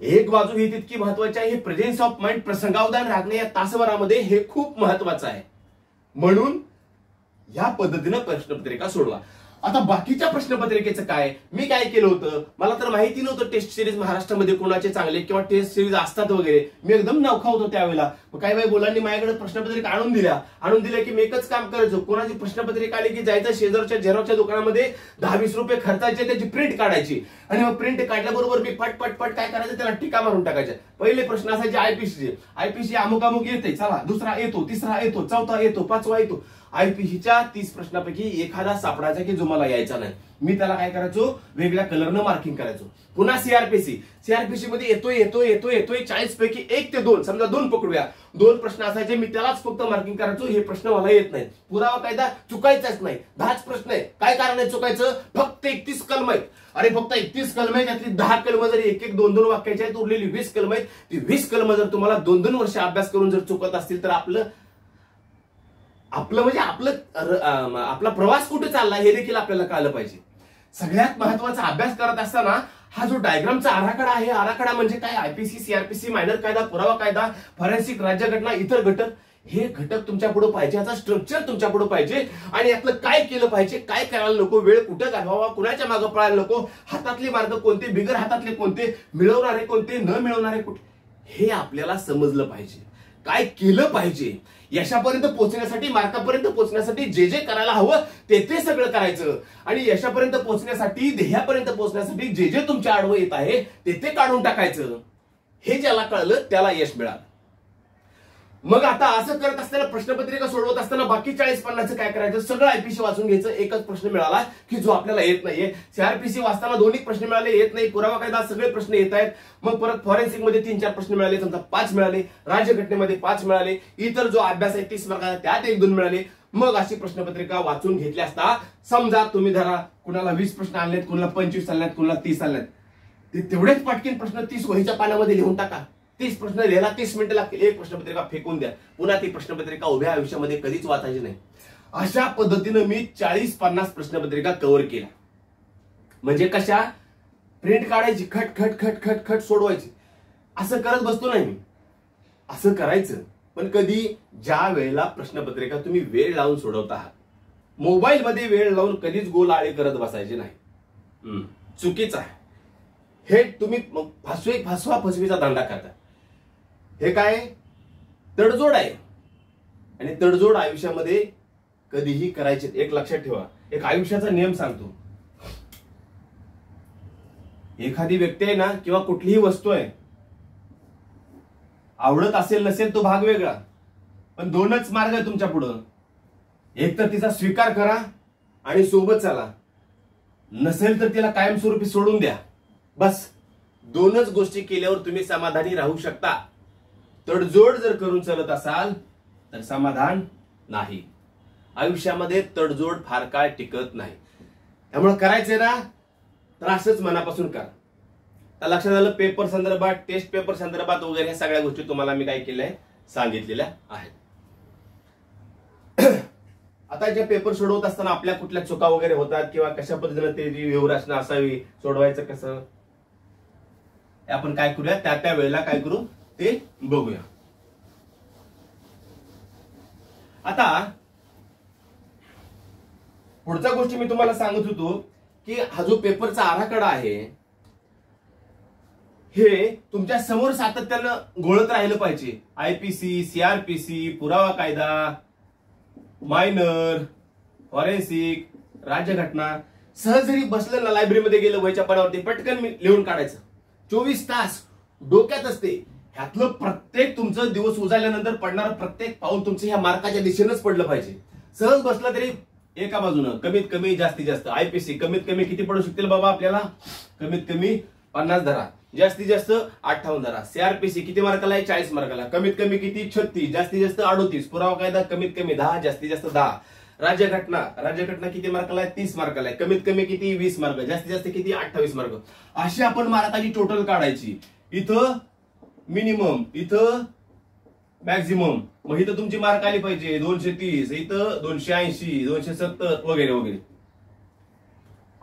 एक बाजू ही तितकी महत्वाची आहे, हे प्रेझेन्स ऑफ माइंड, प्रसंगावधान राखणे या तासभरामध्ये हे खूप महत्वाचं आहे. म्हणून या पद्धतीनं प्रश्नपत्रिका सोडवा. आता बाकीच्या प्रश्नपत्रिकेचं काय, मी काय केलं होतं, मला तर माहिती नव्हतं टेस्ट सिरीज महाराष्ट्रामध्ये कोणाचे चांगले किंवा टेस्ट सिरीज असतात वगैरे. मी एकदम नवखा होतो त्यावेळेला. काही बाई मुलांनी माझ्याकडे प्रश्नपत्रिका आणून दिल्या की मी एकच काम करायचो, कोणाची प्रश्नपत्रिका आली की जायचं शेजारच्या झेरॉक्सच्या दुकानामध्ये 10-20 रुपये खर्चायचे, त्याची प्रिंट काढायची आणि मग प्रिंट काढल्याबरोबर मी पट काय करायचं, त्याला टीका मारून टाकायच्या. पहिले प्रश्न असायचे आयपीसी अमुक अमुक येते, चला दुसरा येतो, तिसरा येतो, चौथा येतो, 5वा येतो. आयपीसीच्या 30 प्रश्नापैकी एखादा सापडायचा की जो मला यायचा नाही, मी त्याला काय करायचो, वेगळ्या कलरनं मार्किंग करायचो. पुन्हा सीआरपीसी मध्ये येतोय 40 पैकी 1 ते 2, समजा 2 पकडूया, 2 प्रश्न असायचे, मी त्यालाच फक्त मार्किंग करायचो. हे प्रश्न मला येत नाही, पुरावा कायदा चुकायचाच नाही, 10च प्रश्न आहे, काय कारण आहे चुकायचं, फक्त 31 कलम आहेत. अरे फक्त 31 कलम आहे, त्यातली 10 कलम जर 1-2 वाक्याची आहेत, उरलेली 20 कलम आहेत. ती 20 कलम जर तुम्हाला 2-2 वर्ष अभ्यास करून जर चुकत असतील तर म्हणजे आपला प्रवास कुठे चालला हे देखील आपल्याला कळलं पाहिजे. सगळ्यात महत्वाचा अभ्यास करत असताना हा जो डायग्रामचा आराखडा आहे, आराखडा म्हणजे काय, आयपीसी, सीआरपीसी, मायनर कायदा, पुरावा कायदा, फॉरेन्सिक, राज्यघटना, इतर घटक, हे घटक तुमच्या पुढे पाहिजे, याचा स्ट्रक्चर तुमच्या पुढे पाहिजे. आणि यातलं काय केलं पाहिजे, काय करायला नको, वेळ कुठं घालवावा, कुणाच्या मागे पळायला नको, हातातले मार्ग कोणते, बिगर हातातले कोणते, मिळवणारे कोणते, न मिळवणारे कुठे, हे आपल्याला समजलं पाहिजे. काय केलं पाहिजे, यशापर्यंत पोहोचण्यासाठी, मार्कापर्यंत पोहोचण्यासाठी जे जे करायला हवं ते सगळं करायचं. आणि यशापर्यंत पोहोचण्यासाठी, ध्येयापर्यंत पोहोचण्यासाठी जे जे तुमच्या आडवं येत आहे ते काढून टाकायचं. हे ज्याला कळलं त्याला यश मिळालं. मग आता असं करत असताना, प्रश्नपत्रिका सोडवत असताना बाकी 40-50 काय करायचं, सगळं आयपीसी वाचून घ्यायचं. एकच प्रश्न मिळाला की जो आपल्याला येत नाहीये. सीआरपीसी वाचताना 2 प्रश्न मिळाले, येत नाही. पुरावा कायदा, सगळे प्रश्न येत आहेत. मग परत फॉरेन्सिक मध्ये 3-4 प्रश्न मिळाले, समजा 5 मिळाले. राज्यघटनेमध्ये 5 मिळाले. इतर जो अभ्यास आहे 30 मार्काचा त्यात 1-2 मिळाले. मग अशी प्रश्नपत्रिका वाचून घेतली असता, समजा तुम्ही धरा कुणाला 20 प्रश्न आणलेत, कुणाला 25 आणलेत, कुणाला 30 आणलेत, ते तेवढेच पटकीन प्रश्न 30 वहीच्या पानामध्ये लिहून टाका. 30 प्रश्न लिहायला 30 मिनिटं लागतील. एक प्रश्नपत्रिका फेकून द्या. पुन्हा ती प्रश्नपत्रिका उभ्या आयुष्यामध्ये कधीच वाचायची नाही. अशा पद्धतीनं मी 40-50 प्रश्नपत्रिका कव्हर केल्या. म्हणजे कशा, प्रिंट काढायची, खट सोडवायची. असं करत बसतो नाही मी, असं करायचं. पण कधी, ज्या वेळेला प्रश्नपत्रिका तुम्ही वेळ लावून सोडवत आहात. मोबाईल मध्ये वेळ लावून कधीच गोल आळे करत बसायचे नाही, चुकीचं आहे. हे तुम्ही फसवीचा धंदा करता. हे काय, तडजोड आहे. आणि तडजोड आयुष्यामध्ये कधीही करायची. एक लक्षात ठेवा, एक आयुष्याचा नियम सांगतो. एखादी व्यक्ती आहे ना, किंवा कुठलीही वस्तू आहे, आवडत असेल नसेल तो भाग वेगळा, पण 2च मार्ग आहे तुमच्या पुढं. एक तर तिचा स्वीकार करा आणि सोबत चला, नसेल तर तिला कायमस्वरूपी सोडून द्या. बस 2च गोष्टी केल्यावर तुम्ही समाधानी राहू शकता. तडजोड जर करून चालत असाल तर समाधान नाही. आयुष्यामध्ये तडजोड फार काळ टिकत नाही. त्यामुळे करायचंय ना तर असंच मनापासून करा. तर लक्षात आलं, पेपर संदर्भात, टेस्ट पेपर संदर्भात वगैरे ह्या सगळ्या गोष्टी तुम्हाला मी काय केल्या सांगितलेल्या आहेत. आता जे पेपर सोडवत असताना आपल्या कुठल्या चुका वगैरे होतात किंवा कशा पद्धतीने ते जी व्यूहरचना असावी, सोडवायचं कसं, आपण काय करूया त्या वेळेला काय करू ते बघूया. आता पुढच्या गोष्टी मी तुम्हाला सांगत होतो की हा जो पेपरचा आराखडा आहे हे तुमच्या समोर सातत्यानं घोळत राहिलं पाहिजे. आयपीसी, सीआरपीसी, पुरावा कायदा, मायनर, फॉरेन्सिक, राज्यघटना, सहज जरी बसलं ना लायब्ररीमध्ये गेलं वहीच्या पानावरती पटकन लिहून काढायचं. 24 तास डोक्यात असते. ह्यातलं प्रत्येक तुमचं दिवस उजाल्यानंतर पडणारं प्रत्येक पाऊल तुमचं ह्या मार्काच्या दिशेनंच पडलं पाहिजे. सहज बसलं तरी एका बाजूनं कमीत कमी जास्तीत जास्त आयपीसी कमीत कमी किती पडू शकतील बाबा आपल्याला, कमीत कमी 50 धरा, जास्तीत जास्त 58 धरा. सीआरपीसी किती मार्काला आहे, 40 मार्काला, कमीत कमी किती 36, जास्तीत जास्त 38. पुरावा कायदा कमीत कमी 10, जास्तीत जास्त 10. राज्यघटना किती मार्काला आहे, 30 मार्काला आहे, कमीत कमी किती 20 मार्क, जास्तीत जास्त किती 28 मार्क. अशी आपण मार्काची टोटल काढायची. इथं मिनिमम, इथं मॅक्झिमम, मग इथं तुमची मार्क आली पाहिजे 230, इथं 280, 270 वगैरे वगैरे.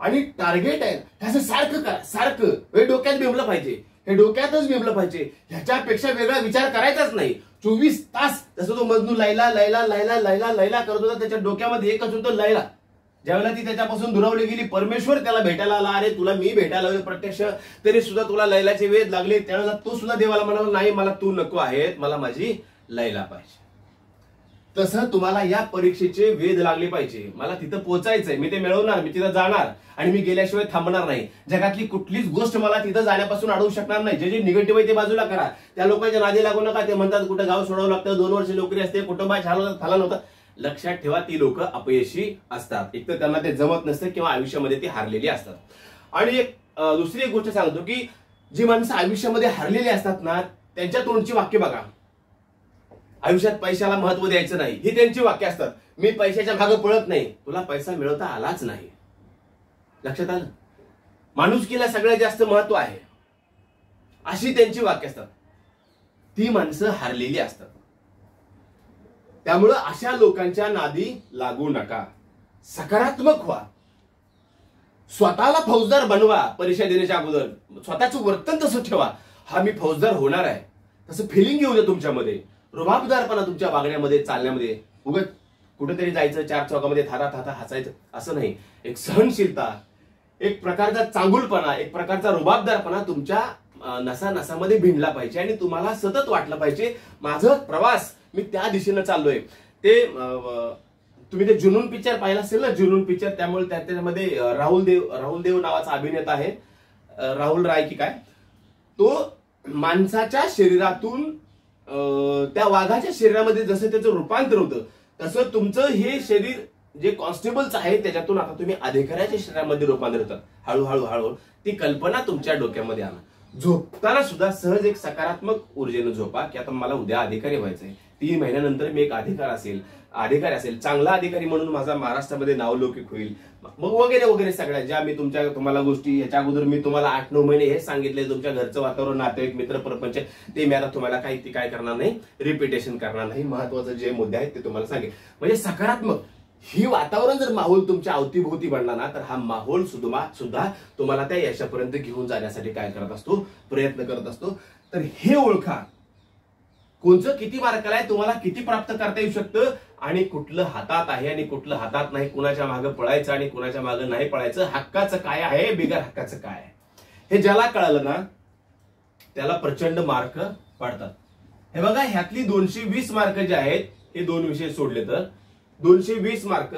आणि टार्गेट आहे ह्याचं सारखं करा, सारखं हे डोक्यात बिंबलं पाहिजे, हे डोक्यातच बिंबलं पाहिजे. ह्याच्यापेक्षा वेगळा विचार करायचाच नाही. 24 तास जसं तो मजनू लैला लैला लैला लैला लैला करत होता, त्याच्या डोक्यामध्ये एकच होतं लैला. ज्यावेळेला ती त्याच्यापासून दुरावली गेली, परमेश्वर त्याला भेटायला आला, अरे तुला मी भेटायला आलो प्रत्यक्ष, तरी सुद्धा तुला लैलाचे वेध लागले. त्यावेळेला तो सुद्धा देवाला म्हणाला, नाही मला तू नको आहेत, मला माझी लैला पाहिजे. तसं तुम्हाला या परीक्षेचे वेध लागले पाहिजे. मला तिथं पोहोचायचंय, मी ते मिळवणार, मी तिथं जाणार आणि मी गेल्याशिवाय थांबणार नाही. जगातली कुठलीच गोष्ट मला तिथं जाण्यापासून अडवू शकणार नाही. जे जे निगेटिव्ह आहे ते बाजूला करा. त्या लोकांच्या नादी लागू नका. ते म्हणतात कुठं गाव सोडावं लागतं, 2 वर्ष नोकरी असते, कुटुंबात झाला नव्हतं. लक्षात ठेवा, ती लोक अपयशी असतात. एक तर त्यांना ते जमत नसतं किंवा आयुष्यामध्ये ती हारलेली असतात. आणि एक दुसरी एक गोष्ट सांगतो की जी माणसं आयुष्यामध्ये हारलेली असतात ना, त्यांच्या तोंडची वाक्य बघा. आयुष्यात पैशाला महत्व द्यायचं नाही, ही त्यांची वाक्य असतात. मी पैशाच्या मागे पळत नाही, तुला पैसा मिळवता आलाच नाही. लक्षात आलं, माणुसकीला सगळ्यात जास्त महत्व आहे, अशी त्यांची वाक्य असतात. ती माणसं हारलेली असतात. त्यामुळं अशा लोकांच्या नादी लागू नका. सकारात्मक व्हा. स्वतःला फौजदार बनवा. परीक्षा देण्याच्या अगोदर स्वतःचं वर्तन तसं ठेवा, हा मी फौजदार होणार आहे, तसं फिलिंग येऊ द्या तुमच्यामध्ये. रुबाबदारपणा तुमच्या वागण्यामध्ये, चालण्यामध्ये. उगाच कुठेतरी जायचं, 4 चौकामध्ये थारा थाता हसायचं असं नाही. एक सहनशीलता, एक प्रकारचा चांगुलपणा, एक प्रकारचा रुबाबदारपणा तुमच्या नसा नसामध्ये भिनला पाहिजे आणि तुम्हाला सतत वाटलं पाहिजे माझं प्रवास मी त्या दिशेनं चाललोय. ते तुम्ही ते जुनून पिक्चर पाहिला असेल ना, जुनून पिक्चर, त्यामुळे त्याच्यामध्ये राहुल देव नावाचा अभिनेता आहे, राहुल राय की काय, तो माणसाच्या शरीरातून त्या वाघाच्या शरीरामध्ये जसं त्याचं रूपांतर होतं, तसं तुमचं हे शरीर जे कॉन्स्टेबलचं आहे त्याच्यातून आता तुम्ही अधिकाऱ्याच्या शरीरामध्ये रूपांतर होतात. हळूहळू हळूहळू ती कल्पना तुमच्या डोक्यामध्ये आणा. झोपताना सुद्धा सहज एक सकारात्मक ऊर्जेनं झोपा की आता मला उद्या अधिकारी व्हायचंय, 3 महिन्यानंतर मी एक अधिकारी असेल, चांगला अधिकारी म्हणून माझा महाराष्ट्रामध्ये नावलौकिक होईल, मग वगैरे वगैरे सगळ्या ज्या मी तुम्हाला गोष्टी याच्या अगोदर मी तुम्हाला 8-9 महिने हे सांगितले. तुमच्या घरचं वातावरण, नातेवाईक, मित्र, प्रपंच, ते मी आता तुम्हाला काय करणार नाही, रिपिटेशन करणार नाही. महत्वाचे जे मुद्दे आहेत ते तुम्हाला सांगेल. म्हणजे सकारात्मक ही वातावरण जर माहोल तुमच्या अवतीभोवती बनला ना, तर हा माहोल सुद्धा तुम्हाला त्या यशापर्यंत घेऊन जाण्यासाठी काय करत असतो, प्रयत्न करत असतो. तर हे ओळखा, कोणचं किती मार्काला आहे, तुम्हाला किती प्राप्त करता येऊ शकतं आणि कुठलं हातात आहे आणि कुठलं हातात नाही, कुणाच्या मागे पळायचं आणि कुणाच्या मागे नाही पळायचं, हक्काचं काय आहे, बिगर हक्काचं काय आहे, हे ज्याला कळलं ना त्याला प्रचंड मार्क पडतात. हे बघा, ह्यातली 220 मार्क जे आहेत हे 2 विषय सोडले तर 220 मार्क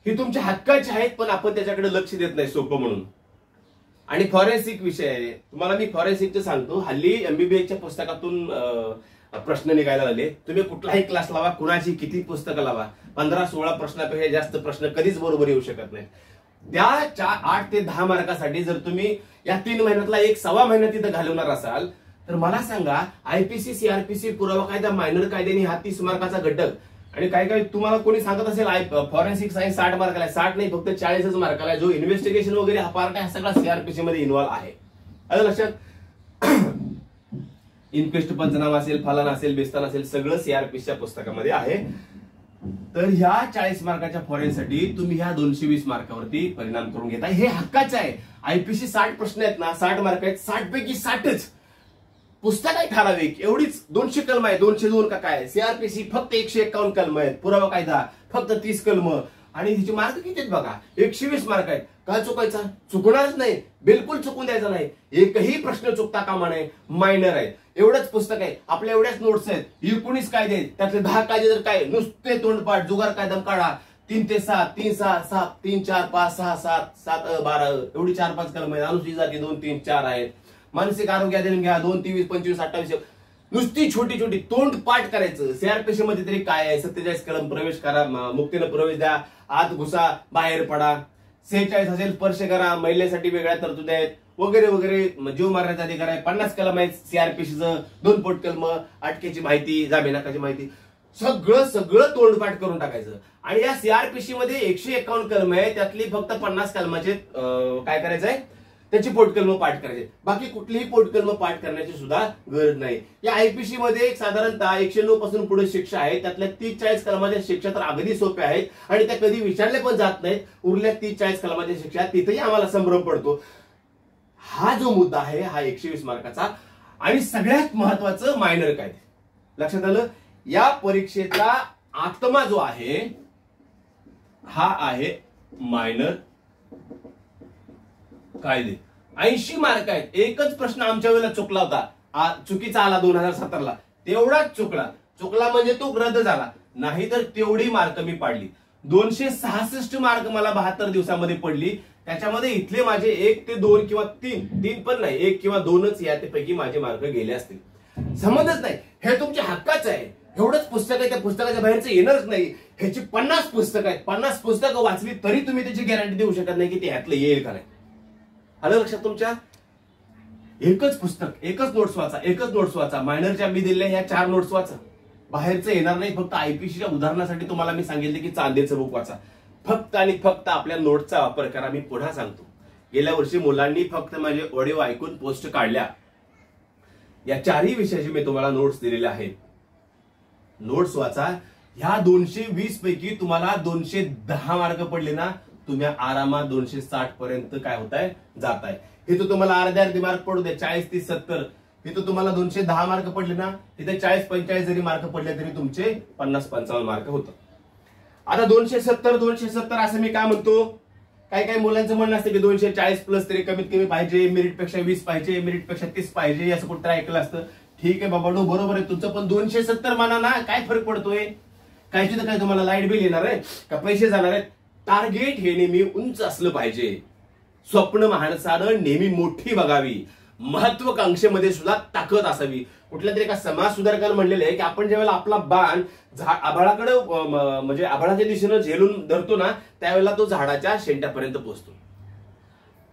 हे तुमच्या हक्काचे आहेत, पण आपण त्याच्याकडे लक्ष देत नाही सोपं म्हणून. आणि फॉरेन्सिक विषय आहे, तुम्हाला मी फॉरेन्सिकचं सांगतो. हल्ली MBBSच्या पुस्तकातून प्रश्न निघायला लागले. तुम्ही कुठलाही क्लास लावा, कुणाची किती पुस्तकं लावा, 15-16 प्रश्नापेक्षा जास्त प्रश्न कधीच बरोबर येऊ शकत नाही. त्या 8 ते 10 मार्कासाठी जर तुम्ही या 3 महिन्यातला 1.25 महिना तिथं घालवणार असाल तर मला सांगा, IPC, CRPC, पुरावा कायदा, मायनर कायद्याने हा 30 मार्काचा घटक आणि काही तुम्हाला कोणी सांगत असेल फॉरेन्सिक सायन्स 60 मार्काला, 60 नाही फक्त 40च मार्काला, जो इन्व्हेस्टिगेशन वगैरे हा पार्ट आहे हा सगळा सीआरपीसी मध्ये इन्व्हॉल्व आहे. आलं लक्षात? इन्क्वेस्ट पंचनामा असेल, फलान असेल, बेस्तान असेल, सगळं सीआरपीसीच्या पुस्तकामध्ये आहे. तर ह्या 40 मार्काच्या फॉरेनसाठी तुम्ही ह्या 220 मार्कावरती परिणाम करून घेता. हे हक्काचं आहे. आयपीसी 60 प्रश्न आहेत ना, 60 मार्क आहेत, 60 पैकी 60च पुस्तक आहे ठराविक, एवढीच 200 कलम आहे, 202 का काय. सीआरपीसी फक्त 151 कलम आहेत, पुरावा कायदा फक्त 30 कलम, आणि तिचे मार्क किती आहेत बघा, 120 मार्क आहेत. काय चुकायचा? चुकणारच नाही, बिलकुल चुकून द्यायचा नाही, एकही प्रश्न चुकता कामा नये. मायनर आहे, एवढंच पुस्तक आहे, आपल्या एवढ्याच नोट्स आहेत, 19 कायदे आहेत, त्यातले 10 कायदे जर काय नुसते तोंडपाठ, जुगार कायदा काढा, 3 ते 7, 3 6 7 3 4 5 6 7 7 12 एवढी 4-5 कलम आहेत. अनुसूचित जाती 2 3 4 आहेत. मानसिक आरोग्य अध्ययन घ्या 2 23 25 28, नुसती छोटी छोटी तोंड पाठ करायचं. सीआरपीसी मध्ये तरी काय आहे, 47 कलम प्रवेश करा, मुक्तीनं प्रवेश द्या, आत घुसा, बाहेर पडा. 46 असेल स्पर्श करा, महिलेसाठी वेगळ्या तरतुदी आहेत वगैरे वगैरे, जीव मारण्याचा अधिकार आहे. 50 कलम आहेत सीआरपीसीचं, 2 पोट कलम, अटकेची माहिती, जामिनाकाची माहिती, सगळं सगळं तोंडपाठ करून टाकायचं. आणि या सीआरपीसी मध्ये 151 कलम आहे, त्यातली फक्त 50 कलमाचे काय करायचंय, त्याची पोटकलम पाठ करायचे, बाकी कुठलीही पोटकलम पाठ करण्याची सुद्धा गरज नाही. या आयपीसी मध्ये साधारणतः 109 पासून पुढे शिक्षा आहे, त्यातल्या 30-40 कलमाच्या शिक्षा तर अगदी सोप्या आहेत आणि त्या कधी विचारले पण जात नाहीत. उरल्या 30-40 कलमाच्या शिक्षा, तिथेही आम्हाला संभ्रम पडतो. हा जो मुद्दा आहे हा 120 मार्काचा. आणि सगळ्यात महत्वाचं मायनर कायदे. लक्षात आलं? या परीक्षेचा आत्मा जो आहे हा आहे मायनर कायदे. 80 मार्क आहेत. एकच प्रश्न आमच्या वेळेला चुकला होता, चुकीचा आला 2017ला, तेवढाच चुकला म्हणजे तो रद्द झाला, नाही तर तेवढी मार्क मी पाडली. 266 मार्क मला 72 दिवसामध्ये पडली. त्याच्यामध्ये इथले माझे 1 ते 2 किंवा 3 पण नाही, 1 किंवा 2च यापैकी माझे मार्क गेले असतील. समजच नाही. हे तुमच्या हक्काचं आहे. एवढंच पुस्तक आहे, त्या पुस्तकाच्या बाहेरचं येणारच नाही. ह्याची 50 पुस्तकं आहेत, 50 पुस्तकं वाचली तरी तुम्ही त्याची गॅरंटी देऊ शकत नाही की ते ह्यातलं येईल का नाही. आलं लक्षात तुमच्या? एकच पुस्तक, एकच नोट्स वाचा. मायनरच्या मी दिलेल्या ह्या 4 नोट्स वाचा, बाहेरचं येणार नाही. फक्त आयपीसीच्या उदाहरणासाठी तुम्हाला मी सांगितले की चांदेचं बुक वाचा. फक्त आणि फक्त आपल्या नोट्सचा वापर करा. मी पुन्हा सांगतो, गेल्या वर्षी मुलांनी फक्त माझे ऑडिओ ऐकून पोस्ट काढल्या. या 4ही विषयाचे मी तुम्हाला नोट्स दिलेले आहेत. नोट्स वाचा. ह्या 220 पैकी तुम्हाला 210 मार्क पडले ना, तुम्ही आरामात 260 पर्यंत काय होताय, जाताय. हे तर तुम्हाला अर्धे मार्क पडू दे, 40 30 70, हे तर तुम्हाला 210 मार्क पडले ना, तिथे 40 45 जरी मार्क पडले तरी तुमचे 50 55 मार्क होतं. आता 270 असं मी काय म्हणतो, काही मुलांचं म्हणणं असतं की 240 प्लस तरी कमीत कमी पाहिजे, मेरिट पेक्षा 20 पाहिजे, मेरिट पेक्षा 30 पाहिजे, असं कुठं ऐकलं असतं. ठीक आहे बाबा, बरोबर आहे तुमचं, पण 270 म्हणा ना, काय फरक पडतोय? कायची तर काय तुम्हाला लाईट बिल येणार आहे का, पैसे जाणार आहेत? टार्गेट हे नेहमी उंच असलं पाहिजे. स्वप्न माणसानं नेहमी मोठी बघावी. महत्वाकांक्षेमध्ये सुद्धा ताकद असावी. कुठल्या तरी एका समाज सुधारकानं म्हणलेलं आहे की आपण ज्यावेळेला आपला बाण आभाळाकडे म्हणजे आभाळाच्या दिशेनं झेलून धरतो ना, त्यावेळेला तो झाडाच्या शेंड्यापर्यंत पोहोचतो.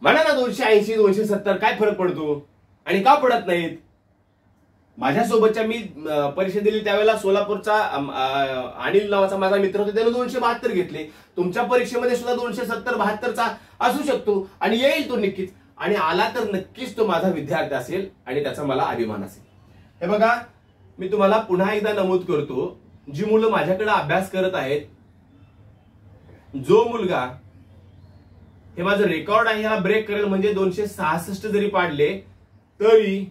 म्हणा ना 280 270 काय फरक पडतो आणि का पडत नाहीत? माझ्यासोबतच्या मी परीक्षा दिली त्यावेळेला सोलापूरचा अनिल नावाचा माझा मित्र होता, त्याने 272 घेतले. तुमच्या परीक्षेमध्ये सुद्धा 270 72चा असू शकतो आणि येईल तो नक्कीच. आणि आला तर नक्कीच तो माझा विद्यार्थी असेल आणि त्याचा मला अभिमान असेल. हे बघा, मी तुम्हाला पुन्हा एकदा नमूद करतो, जी मुलं माझ्याकडे अभ्यास करत आहेत, जो मुलगा हे माझं रेकॉर्ड आहे ह्याला ब्रेक करेल, म्हणजे 266 जरी पाडले तरी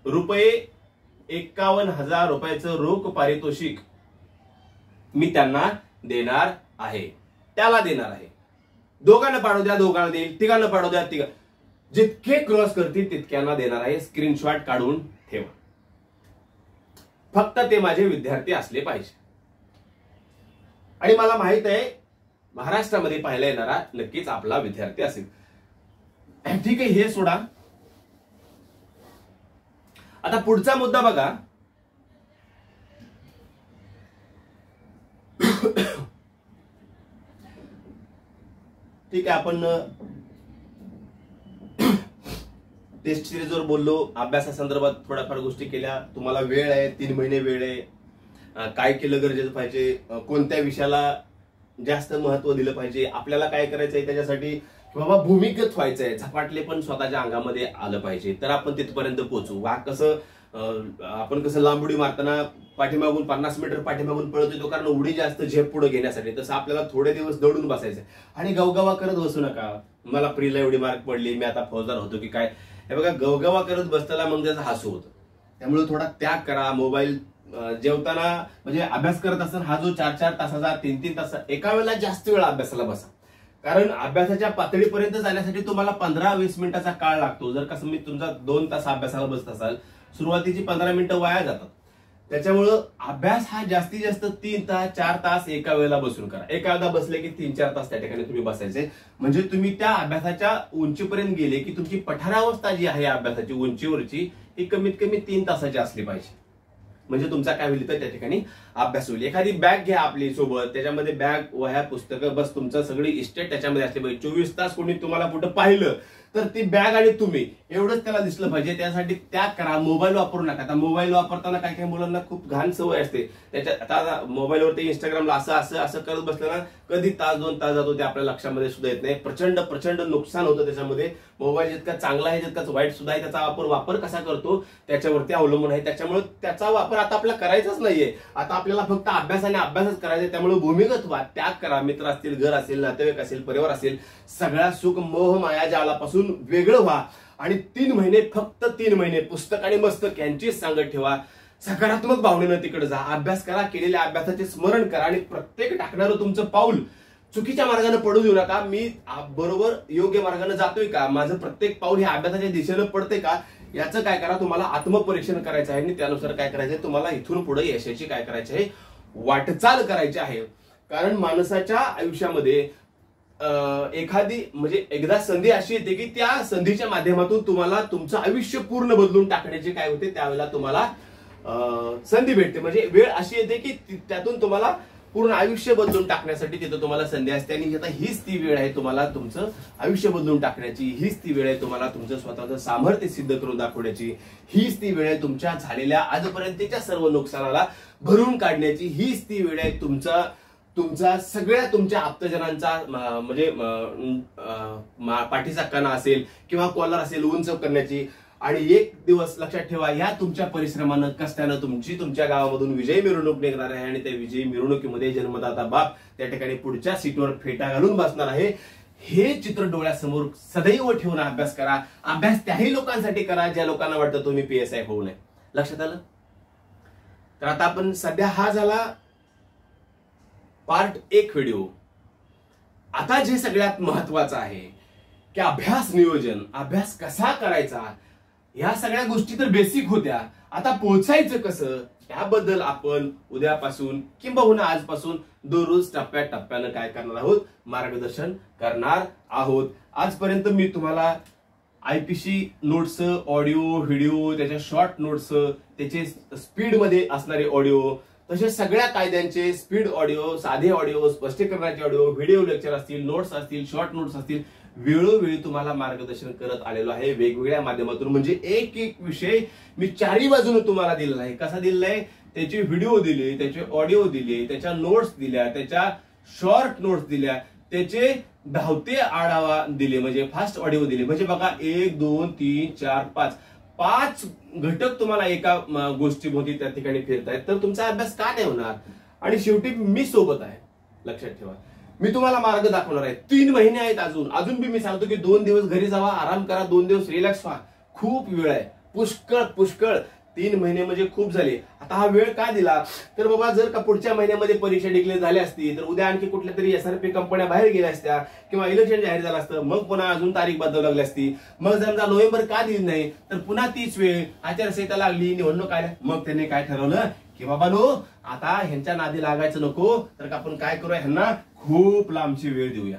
₹51,000 रोख पारितोषिक मी त्यांना देणार आहे, त्याला देणार आहे. दोघांना पाडू द्या, दोघांना देईल, तिघांना पाडू द्या, जितके क्रॉस करतील तितक्यांना देणार आहे. स्क्रीनशॉट काढून ठेवा. फक्त ते माझे विद्यार्थी असले पाहिजे. आणि मला माहित आहे महाराष्ट्रामध्ये पाहायला येणारा नक्कीच आपला विद्यार्थी असेल. ठीक आहे, हे सोडा. आता पुढचा मुद्दा बघा. ठीक आहे, आपण टेस्ट सिरीजवर बोललो, अभ्यासासंदर्भात थोड्याफार गोष्टी केल्या. तुम्हाला वेळ आहे, 3 महिने वेळ आहे. काय केलं गरजेचं पाहिजे, कोणत्या विषयाला जास्त महत्व दिलं पाहिजे, आपल्याला काय करायचंय त्याच्यासाठी बाबा भूमिगत व्हायचंय, झपाटले पण स्वतःच्या अंगामध्ये आलं पाहिजे, तर आपण तिथपर्यंत पोहोचू. आपण कसं लांब उडी मारताना पाठीमागून 50 मीटर पाठीमागून पळत येतो कारण उडी जास्त झेप पुढे घेण्यासाठी, तसं आपल्याला थोडे दिवस दौडून बसायचंय आणि गवगवा करत बसू नका. मला प्रीला एवढी मार्क पडली, मी आता फौजदार होतो की काय, हे बघा गवगवा करत बसताना मग त्याचा हसू होतं. त्यामुळे थोडा त्याग करा. मोबाईल जेवताना म्हणजे अभ्यास करत असताना हा जो 4-4 तासाचा 3-3 तास एका वेळेला जास्त वेळ अभ्यासाला बसा, कारण अभ्यासाच्या पातळीपर्यंत जाण्यासाठी तुम्हाला 15-20 मिनिटाचा काळ लागतो. जर कसं मी तुमचा 2 तास अभ्यासाला बसत असाल, सुरुवातीची 15 मिनिटं वाया जातात. त्याच्यामुळं अभ्यास हा जास्तीत जास्त 3 तास 4 तास एका वेळेला बसून करा. एखादा बसले की 3-4 तास त्या ठिकाणी तुम्ही बसायचे, म्हणजे तुम्ही त्या अभ्यासाच्या उंचीपर्यंत गेले की तुमची पठारावस्था जी आहे अभ्यासाची उंचीवरची ही कमीत कमी 3 तासाची असली पाहिजे. म्हणजे तुमचा काय होईल तर त्या ठिकाणी अभ्यास होईल. एखादी बॅग घ्या आपली सोबत, त्याच्यामध्ये बॅग, वह्या, पुस्तकं, बस तुमचं सगळी इस्टेट त्याच्यामध्ये असली पाहिजे. 24 तास कोणी तुम्हाला कुठं पाहिलं तर ती बॅग आणि तुम्ही एवढंच त्याला दिसलं पाहिजे. त्यासाठी त्याग करा. मोबाईल वापरू नका. आता मोबाईल वापरताना काही काही मुलांना खूप घाण सवय असते. आता मोबाईलवरती इंस्टाग्रामला असं करत बसलं ना, कधी तास 2 तास जातो ते आपल्या लक्षामध्ये सुद्धा येत नाही. प्रचंड नुकसान होतं त्याच्यामध्ये. मोबाईल जितका चांगला आहे तितकाच वाईट सुद्धा आहे. त्याचा वापर कसा करतो त्याच्यावरती अवलंबून आहे. त्याच्यामुळे त्याचा वापर आता आपल्याला करायचाच नाहीये. आता आपल्याला फक्त अभ्यास आणि अभ्यासच करायचा. त्यामुळे भूमिगत व्हा, त्याग करा. मित्र असतील, घर असेल, नातेवाईक असेल, परिवार असेल, सगळ्या सुख मोह माया जालापासून वेगळं व्हा आणि 3 महिने, फक्त 3 महिने पुस्तक आणि मस्तक यांचीच सांगत ठेवा. सकारात्मक भावनेनं तिकडे जा. अभ्यास करा. केलेल्या अभ्यासाचे स्मरण करा आणि प्रत्येक टाकणारं तुमचं पाऊल चुकीच्या मार्गाने पडू देऊ नका. मी बरोबर योग्य मार्गाने जातोय का, माझं प्रत्येक पाऊल हे अभ्यासाच्या दिशेनं पडते का, याचं काय करा. तुम्हाला आत्मपरीक्षण करायचं आहे आणि त्यानुसार काय करायचंय, तुम्हाला इथून पुढे यशाची काय करायची आहे, वाटचाल करायची आहे. कारण माणसाच्या आयुष्यामध्ये एखादी म्हणजे एकदा संधी अशी येते की त्या संधीच्या माध्यमातून तुम्हाला तुमचं आयुष्य पूर्ण बदलून टाकण्याचे काय होते, त्यावेळेला तुम्हाला संधी भेटते. म्हणजे वेळ अशी येते की त्यातून तुम्हाला पूर्ण आयुष्य बदलून टाकण्यासाठी तिथं तुम्हाला संधी असते. आणि आता हीच ती वेळ आहे तुम्हाला तुमचं आयुष्य बदलून टाकण्याची. हीच ती वेळ आहे तुम्हाला तुमचं स्वतःचं सामर्थ्य सिद्ध करून दाखवण्याची. हीच ती वेळ आहे तुमच्या झालेल्या आजपर्यंतच्या सर्व नुकसानाला भरून काढण्याची. हीच ती वेळ आहे तुमचा सगळ्या तुमच्या आप्तजनांचा म्हणजे पाठीचा कणा असेल किंवा कॉलर असेल उंच करण्याची. आणि एक दिवस लक्षात ठेवा, या तुमच्या परिश्रमानं, कष्टानं तुमच्या गावामधून विजयी मिरवणूक निघणार आहे आणि त्या विजयी मिरवणुकीमध्ये जन्मदाता बाप त्या ठिकाणी पुढच्या सीटवर फेटा घालून बसणार आहे. हे चित्र डोळ्यासमोर सदैव ठेवून अभ्यास करा. अभ्यास त्याही लोकांसाठी करा ज्या लोकांना वाटतं तुम्ही PSI होऊ नये. लक्षात आलं? तर आता आपण सध्या हा झाला पार्ट 1 व्हिडिओ. आता जे सगळ्यात महत्वाचं आहे की अभ्यास नियोजन, अभ्यास कसा करायचा, या सगळ्या गोष्टी तर बेसिक होत्या. आता पोहोचायचं कसं याबद्दल आपण उद्यापासून किंबहुना आजपासून दररोज टप्प्याटप्प्यानं काय करणार आहोत, मार्गदर्शन करणार आहोत. आजपर्यंत मी तुम्हाला IPC नोट्स, ऑडिओ, व्हिडिओ, त्याच्या शॉर्ट नोट्स, त्याचे स्पीड मध्ये असणारे ऑडिओ, तसेच सगळ्या कायद्यांचे स्पीड ऑडिओ, साधे ऑडिओ, स्पष्टीकरणाचे ऑडिओ, व्हिडिओ लेक्चर असतील, नोट्स असतील, शॉर्ट नोट्स असतील, वेळोवेळी तुम्हाला मार्गदर्शन करत आलेलो आहे वेगवेगळ्या माध्यमातून. म्हणजे एक विषय मी 4ही बाजूने तुम्हाला दिलेला आहे. कसा दिलेला आहे, त्याचे व्हिडिओ दिले, त्याचे ऑडिओ दिले, त्याच्या नोट्स दिल्या, त्याच्या शॉर्ट नोट्स दिल्या, त्याचे धावते आढावा दिले, म्हणजे फास्ट ऑडिओ दिले. म्हणजे बघा 1 2 3 4 5 घटक तुम्हाला एका गोष्टीभोवती त्या ठिकाणी फिरतायत. तर तुमचा अभ्यास का नाही होणार. आणि शेवटी मी सोबत आहे. लक्षात ठेवा, मी तुम्हाला मार्ग दाखवणार आहे. 3 महिने आहेत अजून मी सांगतो की 2 दिवस घरी जावा, आराम करा, 2 दिवस रिलॅक्स व्हा. खूप वेळ आहे, पुष्कळ. 3 महिने म्हणजे खूप झाले. आता हा वेळ का दिला तर बाबा जर का पुढच्या महिन्यामध्ये परीक्षा डिक्लेअर झाली असती तर उद्या आणखी कुठल्या तरी SRP कंपन्या बाहेर गेल्या असत्या किंवा इलेक्शन जाहीर झालं असतं, मग पुन्हा अजून तारीख बदलावी लागली असती. मग समजा नोव्हेंबर का दिली नाही तर पुन्हा तीच वेळ, आचारसंहिता लागली, निवडणूक आल्या. मग त्यांनी काय ठरवलं की बाबा नो आता ह्यांच्या नादी लागायचं नको, तर आपण काय करूया, ह्यांना खूप लांबची वेळ देऊया.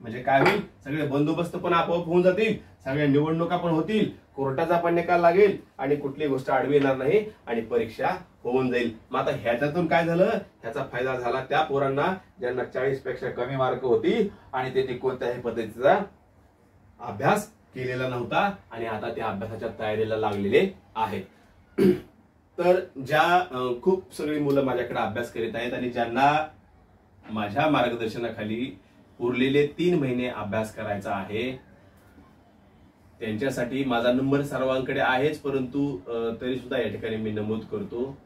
म्हणजे काय होईल, सगळे बंदोबस्त पण आपोआप होऊन जातील, सगळ्या निवडणुका पण होतील, कोर्टाचा पण निकाल लागेल आणि कुठली गोष्ट आडवी येणार नाही आणि परीक्षा होऊन जाईल. मग आता ह्याच्यातून काय झालं, ह्याचा फायदा झाला त्या पोरांना ज्यांना 40 पेक्षा कमी मार्क होती आणि त्यांनी कोणत्याही पद्धतीचा अभ्यास केलेला नव्हता आणि आता त्या अभ्यासाच्या तयारीला लागलेले आहेत. तर ज्या खूप सगळी मुलं माझ्याकडे अभ्यास करीत आहेत आणि ज्यांना माझ्या मार्गदर्शनाखाली उरलेले 3 महिने अभ्यास करायचा आहे, त्यांच्यासाठी माझा नंबर सर्वांकडे आहेच, परंतु तरी सुद्धा या ठिकाणी मी नमूद करतो.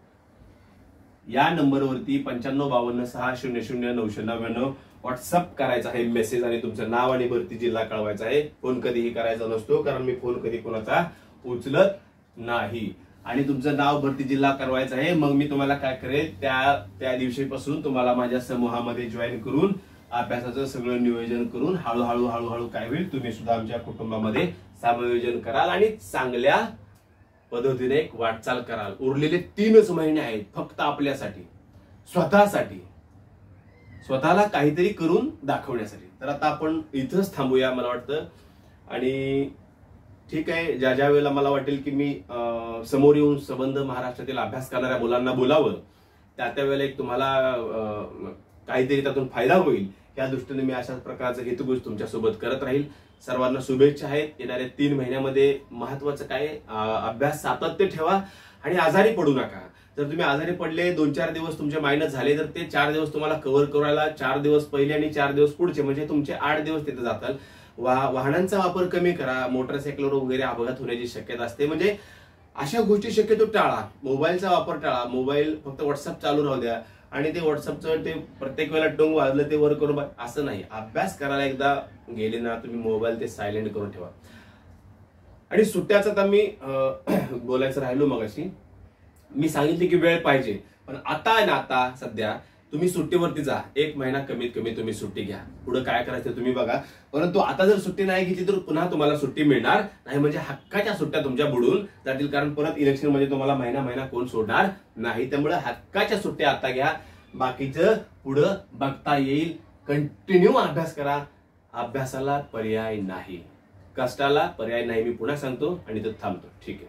या नंबरवरती 9552600999 व्हॉट्सअप करायचा आहे मेसेज आणि तुमचं नाव आणि भरती जिल्हा कळवायचा आहे. फोन कधीही करायचा नसतो, कारण मी फोन कधी कोणाचा उचलत नाही. आणि तुमचं नाव भरती जिल्हा करवायचं आहे. मग मी तुम्हाला काय करेल, त्या दिवशीपासून तुम्हाला माझ्या समूहामध्ये जॉईन करून अभ्यासाचं सगळं नियोजन करून हळूहळू काय होईल, तुम्ही सुद्धा आमच्या कुटुंबामध्ये समायोजन कराल आणि चांगल्या पद्धतीने एक वाटचाल कराल. उरलेले 3च महिने आहेत फक्त आपल्यासाठी, स्वतःला काहीतरी करून दाखवण्यासाठी. तर आता आपण इथंच थांबूया मला वाटतं. आणि ठीक आहे, ज्या वेळेला मला वाटेल की मी समोर येऊन संबंध महाराष्ट्रातील अभ्यास करणाऱ्या मुलांना बोलावं, त्या वेळेला एक तुम्हाला काहीतरी त्यातून फायदा होईल या दृष्टीने मी अशाच प्रकारचं हेतुगुज तुमच्यासोबत करत राहील. सर्वांना शुभेच्छा आहेत. येणाऱ्या 3 महिन्यामध्ये महत्वाचं काय, अभ्यास सातत्य ठेवा आणि आजारी पडू नका. जर तुम्ही आजारी पडले, 2-4 दिवस तुमचे मायनस झाले, तर ते 4 दिवस तुम्हाला कव्हर करायला 4 दिवस पहिले आणि 4 दिवस पुढचे, म्हणजे तुमचे 8 दिवस तिथे जातात. वाहनांचा वापर कमी करा. मोटरसायकलवर वगैरे अपघात होण्याची शक्यता असते, म्हणजे अशा गोष्टी शक्यतो टाळा. मोबाईलचा वापर टाळा. मोबाईल फक्त व्हॉट्सअप चालू राहू द्या आणि ते व्हॉट्सअपचं ते प्रत्येक वेळेला टोंग वाजलं ते वर करून असं नाही. अभ्यास करायला एकदा गेले ना तुम्ही, मोबाईल ते सायलेंट करून ठेवा. आणि सुट्ट्याचं तर मी बोलायचं राहिलो मगाशी, मी सांगितले की वेळ पाहिजे, पण आता सध्या तुम्ही सुट्टीवरती जा. 1 महिना कमीत कमी तुम्ही सुट्टी घ्या. पुढे काय करायचं तुम्ही बघा. परंतु आता जर सुट्टी नाही घेतली तर पुन्हा तुम्हाला सुट्टी मिळणार नाही, म्हणजे हक्काच्या सुट्ट्या तुमच्या बुडून जातील. कारण परत इलेक्शन मध्ये तुम्हाला महिना कोण सोडणार नाही. त्यामुळे हक्काच्या सुट्ट्या आता घ्या. बाकीचं पुढं बघता येईल. कंटिन्यू अभ्यास करा. अभ्यासाला पर्याय नाही, कष्टाला पर्याय नाही. मी पुन्हा सांगतो आणि तो थांबतो. ठीक आहे.